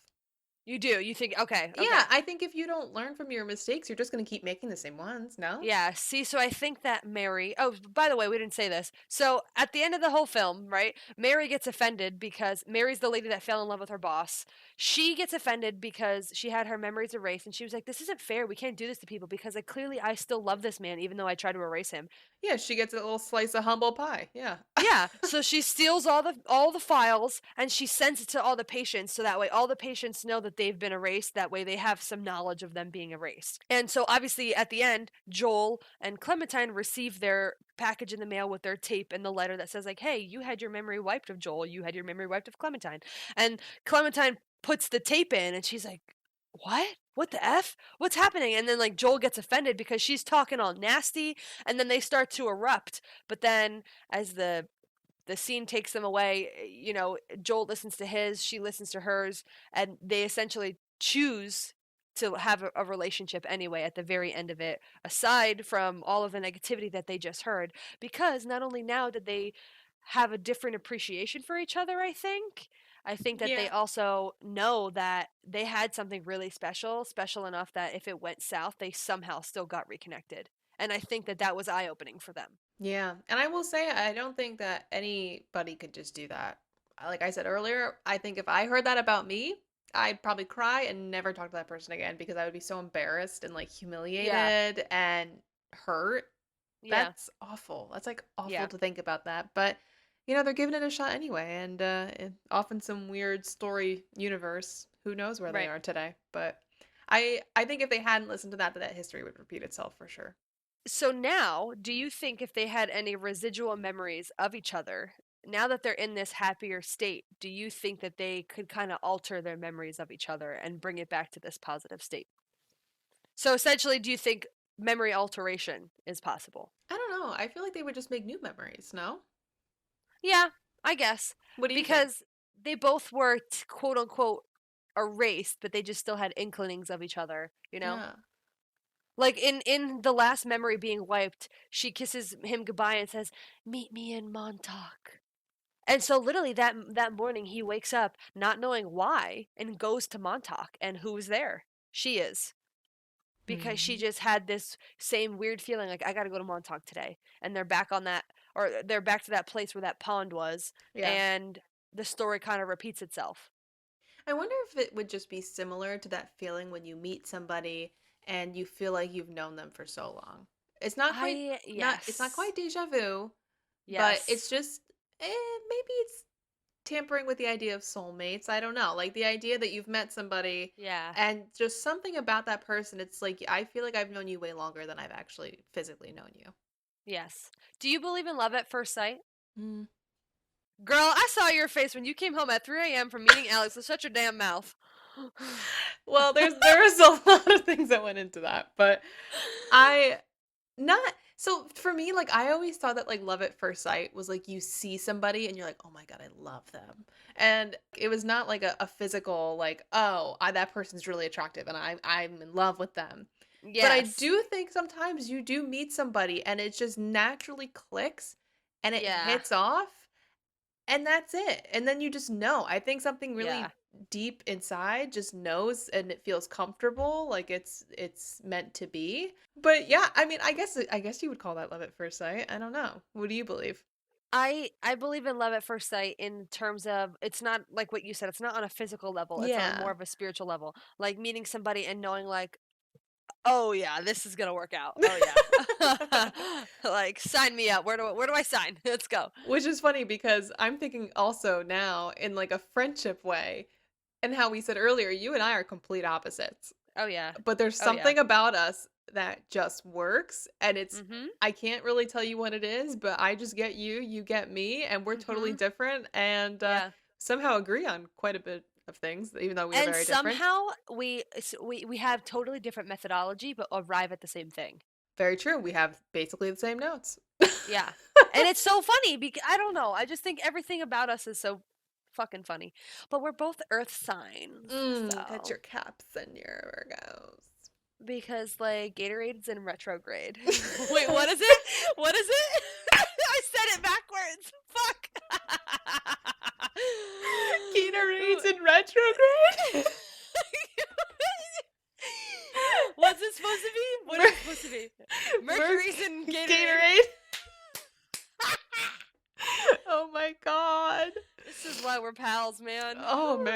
You do. You think, okay, Yeah, okay. I think if you don't learn from your mistakes, you're just gonna keep making the same ones, no? Yeah, see, so I think that Mary, oh, by the way, we didn't say this. So at the end of the whole film, right, Mary gets offended because Mary's the lady that fell in love with her boss. She gets offended because she had her memories erased and she was like, this isn't fair. We can't do this to people because like clearly I still love this man even though I try to erase him. Yeah, she gets a little slice of humble pie. Yeah. Yeah, so she steals all the files and she sends it to all the patients so that way all the patients know that they've been erased. That way they have some knowledge of them being erased. And so obviously at the end, Joel and Clementine receive their package in the mail with their tape and the letter that says like, "Hey, you had your memory wiped of Joel, you had your memory wiped of Clementine." And Clementine puts the tape in and she's like, "What? What the F? What's happening?" And then like Joel gets offended because she's talking all nasty and then they start to erupt. But then as the scene takes them away, Joel listens to his, she listens to hers, and they essentially choose to have a relationship anyway at the very end of it, aside from all of the negativity that they just heard, because not only now did they have a different appreciation for each other, I think that they Yeah. also know that they had something really special, special enough that if it went south, they somehow still got reconnected. And I think that that was eye opening for them. Yeah. And I will say, I don't think that anybody could just do that. Like I said earlier, I think if I heard that about me, I'd probably cry and never talk to that person again because I would be so embarrassed and like Yeah, humiliated and hurt. yeah, That's awful. That's like awful yeah. to think about that. But they're giving it a shot anyway, and often some weird story universe. Who knows where they Right. are today? But I think if they hadn't listened to that, that history would repeat itself for sure. So now, do you think if they had any residual memories of each other, now that they're in this happier state, do you think that they could kind of alter their memories of each other and bring it back to this positive state? So essentially, do you think memory alteration is possible? I don't know. I feel like they would just make new memories. No? Yeah, I guess. What do you think? Because they both were quote unquote erased, but they just still had inklings of each other, you know? Yeah. Like in the last memory being wiped, she kisses him goodbye and says, "Meet me in Montauk." And so literally that morning he wakes up not knowing why and goes to Montauk and who's there? She is. Because she Hmm. just had this same weird feeling like I got to go to Montauk today. And they're back on that or they're back to that place where that pond was Yeah. and the story kind of repeats itself. I wonder if it would just be similar to that feeling when you meet somebody and you feel like you've known them for so long. It's not quite I not it's not yes. quite deja vu, but it's Yes. just maybe it's tampering with the idea of soulmates. I don't know. Like the idea that you've met somebody Yeah. and just something about that person, it's like I feel like I've known you way longer than I've actually physically known you. Yes. Do you believe in love at first sight? Mm. Girl, I saw your face when you came home at 3 a.m. from meeting Alex, so shut your damn mouth. Well, there was a lot of things that went into that, but I not so for me, like I always thought that like love at first sight was like you see somebody and you're like, oh my God, I love them. And it was not like a physical, like, oh, that person's really attractive and I'm in love with them. But I Yes. do think sometimes you do meet somebody and it just naturally clicks and it Yeah. hits off and that's it. And then you just know. I think something Yeah. really deep inside just knows and it feels comfortable, like it's meant to be. But yeah, I mean, I guess you would call that love at first sight. I don't know. What do you believe? I believe in love at first sight in terms of it's not like what you said, it's not on a physical level, it's on more Yeah. of a spiritual level. Like meeting somebody and knowing like, "Oh yeah, this is going to work out. Oh yeah." Like sign me up. Where do I sign? Let's go. Which is funny because I'm thinking also now in like a friendship way and how we said earlier, you and I are complete opposites. Oh yeah. But there's Oh yeah. something about us that just works and it's Mhm. I can't really tell you what it is, but I just get you, you get me, and we're totally Mhm. different and Yeah. somehow agree on quite a bit of things, even though we are And very different. somehow we have totally different methodology but arrive at the same thing. Very true. We have basically the same notes. Yeah. And it's so funny because I don't know. I just think everything about us is so fucking funny. But we're both earth signs. Got So, your caps and your Virgos. because like Gatorade's in retrograde. Wait, what is it? What is it? I said it backwards. Fuck. Gatorade's in retrograde.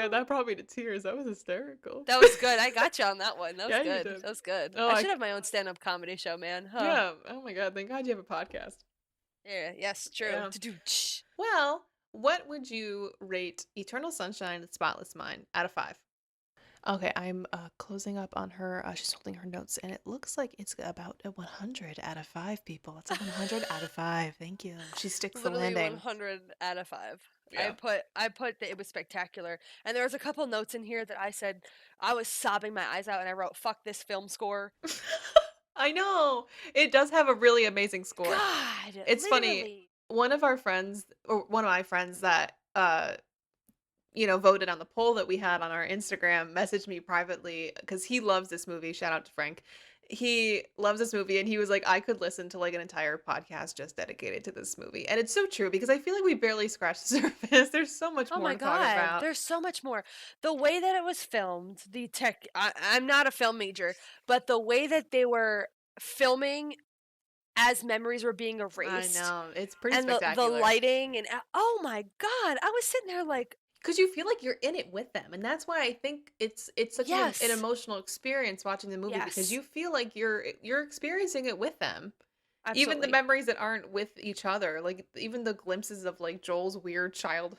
god, that brought me to tears. That was hysterical. That was good. I got you on that one. That was Yeah, you good. did. That was good. Oh, I should have my own stand-up comedy show, man. Huh. yeah. Oh my god, thank God you have a podcast. Yeah, yes, true. Yeah. Well, what would you rate Eternal Sunshine of the Spotless Mind out of 5? Okay, I'm closing up on her. She's holding her notes, and it looks like it's about a 100 out of 5, people. It's a 100 out of 5. Thank you. She sticks the Literally landing. 100 out of 5. Yeah. I put that it was spectacular. And there was a couple notes in here that I said I was sobbing my eyes out and I wrote fuck this film score. I know. It does have a really amazing score. God, It's funny. literally. One of our friends, or one of my friends that voted on the poll that we had on our Instagram, messaged me privately because he loves this movie. Shout out to Frank. He loves this movie, and he was like, I could listen to like an entire podcast just dedicated to this movie. And it's so true because I feel like we barely scratched the surface. There's so much Oh more my to talk God, about. there's so much more. The way that it was filmed, I'm not a film major, but the way that they were filming as memories were being I erased know. It's pretty and the spectacular. lighting and oh my God, I was sitting there like, Because you feel like you're in it with them, and that's why I think it's such an yes, emotional experience watching the movie because yes, you feel like you're experiencing it with them. Even the absolutely. memories that aren't with each other, like even the glimpses of like Joel's weird childhood,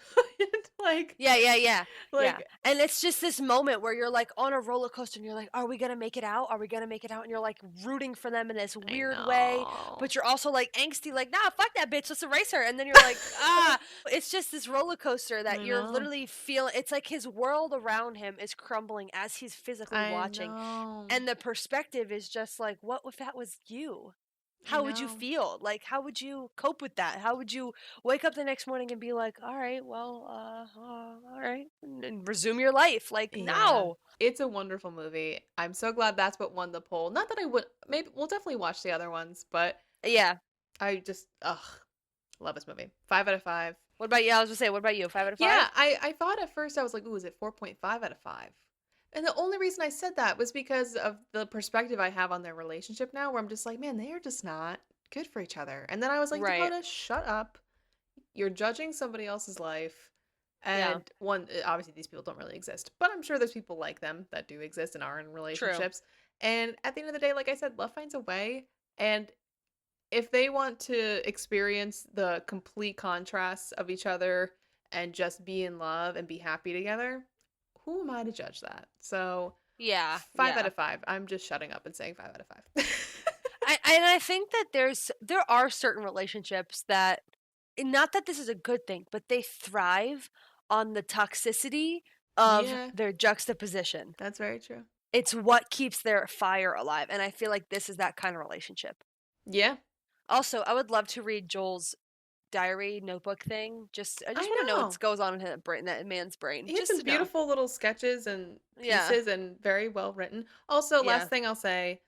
like Yeah, yeah, yeah, yeah. like And it's just this moment where you're like on a roller coaster and you're like, are we gonna make it out? Are we gonna make it out? And you're like rooting for them in this I weird way, know. but you're also like angsty, like, nah, fuck that bitch, let's erase her. And then you're like, ah, it's just this roller coaster that I you're know. literally feeling. It's like his world around him is crumbling as he's physically I watching. know. And the perspective is just like, what if that was you? I How would you know. feel? Like, how would you cope with that? How would you wake up the next morning and be like, all right, well, all right, and resume your life? Like, Yeah. no. It's a wonderful movie. I'm so glad that's what won the poll. Not that I would maybe we'll definitely watch the other ones, but Yeah. I just love this movie. 5 out of 5. What about you? I was gonna say, what about you? 5 out of 5? Yeah, I thought at first I was like, "Ooh, is it 4.5 out of 5?" And the only reason I said that was because of the perspective I have on their relationship now, where I'm just like, "Man, they are just not good for each other." And then I was like, Right. "Dakota, shut up. You're judging somebody else's life." Yeah. And one, obviously, these people don't really exist, but I'm sure there's people like them that do exist and are in True. relationships. And at the end of the day, like I said, love finds a way. And if they want to experience the complete contrasts of each other and just be in love and be happy together, who am I to judge that? So, Yeah. 5 out Yeah. of 5. I'm just shutting up and saying 5 out of 5. I think that there are certain relationships that, not that this is a good thing, but they thrive on the toxicity of Yeah, their juxtaposition. that's very true. It's what keeps their fire alive, and I feel like this is that kind of relationship. Yeah, Also, I would love to read Joel's diary notebook thing. I I just want to know know. what goes on in that man's brain, He had just some to know. beautiful little sketches and Yeah, pieces and very well written. Also, last yeah, thing I'll say,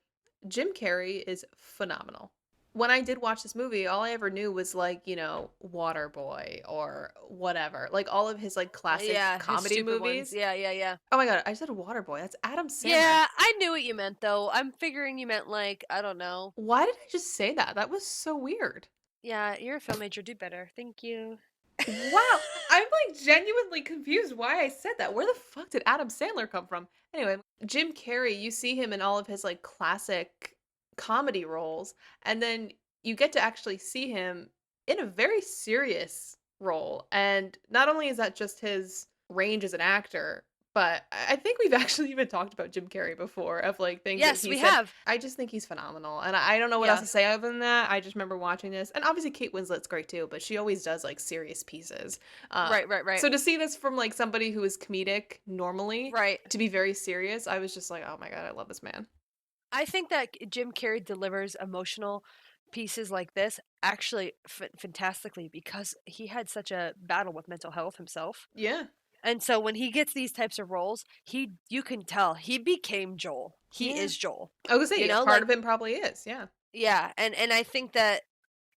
Jim Carrey is phenomenal. When I did watch this movie, all I ever knew was like, Waterboy or whatever. Like all of his like classic yeah. His comedy stupid ones. movies. Yeah, yeah, yeah. Oh my God, I said Waterboy. That's Adam Sandler. Yeah, I knew what you meant though. I'm figuring you meant like, I don't know. Why did I just say that? That was so weird. Yeah, you're a film major. Do better. Thank you. Wow, I'm like genuinely confused why I said that. Where the fuck did Adam Sandler come from? Anyway, Jim Carrey, you see him in all of his like classic comedy roles, and then you get to actually see him in a very serious role. And not only is that just his range as an actor, but I think we've actually even talked about Jim Carrey before of like things that Yes, he we said. have. I just think he's phenomenal. And I don't know what else Yeah. to say other than that. I just remember watching this. And obviously Kate Winslet's great too, but she always does like serious pieces. Uh, Right, right, right. so to see this from like somebody who is comedic normally Right. to be very serious, I was just like, oh my God, I love this man. I think that Jim Carrey delivers emotional pieces like this actually fantastically because he had such a battle with mental health himself. Yeah. And so when he gets these types of roles, you can tell he became Joel. He Yeah. is Joel. I was gonna You say, a know, part like, of him probably is. Yeah. yeah, and I think that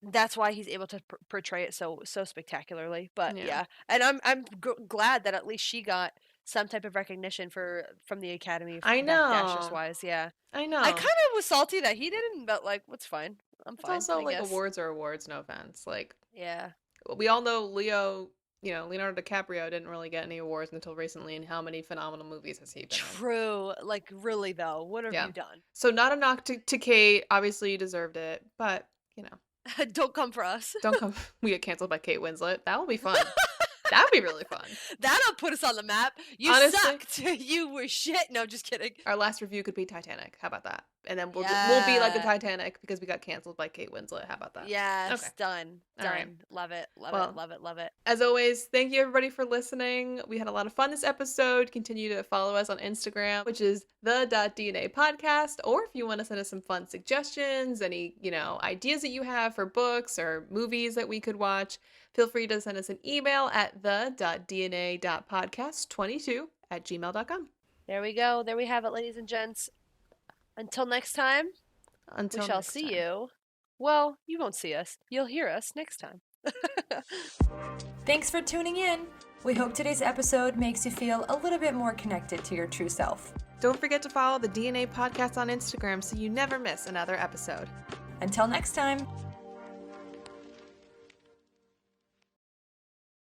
that's why he's able to portray it so spectacularly. But Yeah. yeah, and I'm glad that at least she got some type of recognition from the Academy I Backtashers know. wise. Yeah, I I kind know. of was salty that he didn't, but like, what's fine. I'm It's fine, also I like guess. awards are awards, no offense. Like Yeah, we all know Leo, Leonardo DiCaprio didn't really get any awards until recently, and how many phenomenal movies has he been in? True. Like, really, though, what have Yeah. you done? So not a knock to Kate. Obviously, you deserved it, but, Don't come for us. don't come. We get canceled by Kate Winslet. That will be fun. That would be really fun. That'll put us on the map. You Honestly, sucked. You were shit. No, just kidding. our last review could be Titanic. How about that? And then we'll be like the Yeah. Titanic because we got canceled by Kate Winslet. How about that? Yes. Okay. Done. All right. Done. Love it. Love Well, it. Love it. Love it. As always, thank you everybody for listening. We had a lot of fun this episode. Continue to follow us on Instagram, which is the.dna podcast. Or if you want to send us some fun suggestions, any, ideas that you have for books or movies that we could watch, feel free to send us an email at the.dna.podcast22@gmail.com. There we go. There we have it, ladies and gents. Until next time, Until we shall next see time. you. Well, you won't see us. You'll hear us next time. Thanks for tuning in. We hope today's episode makes you feel a little bit more connected to your true self. Don't forget to follow the DNA podcast on Instagram so you never miss another episode. Until next time.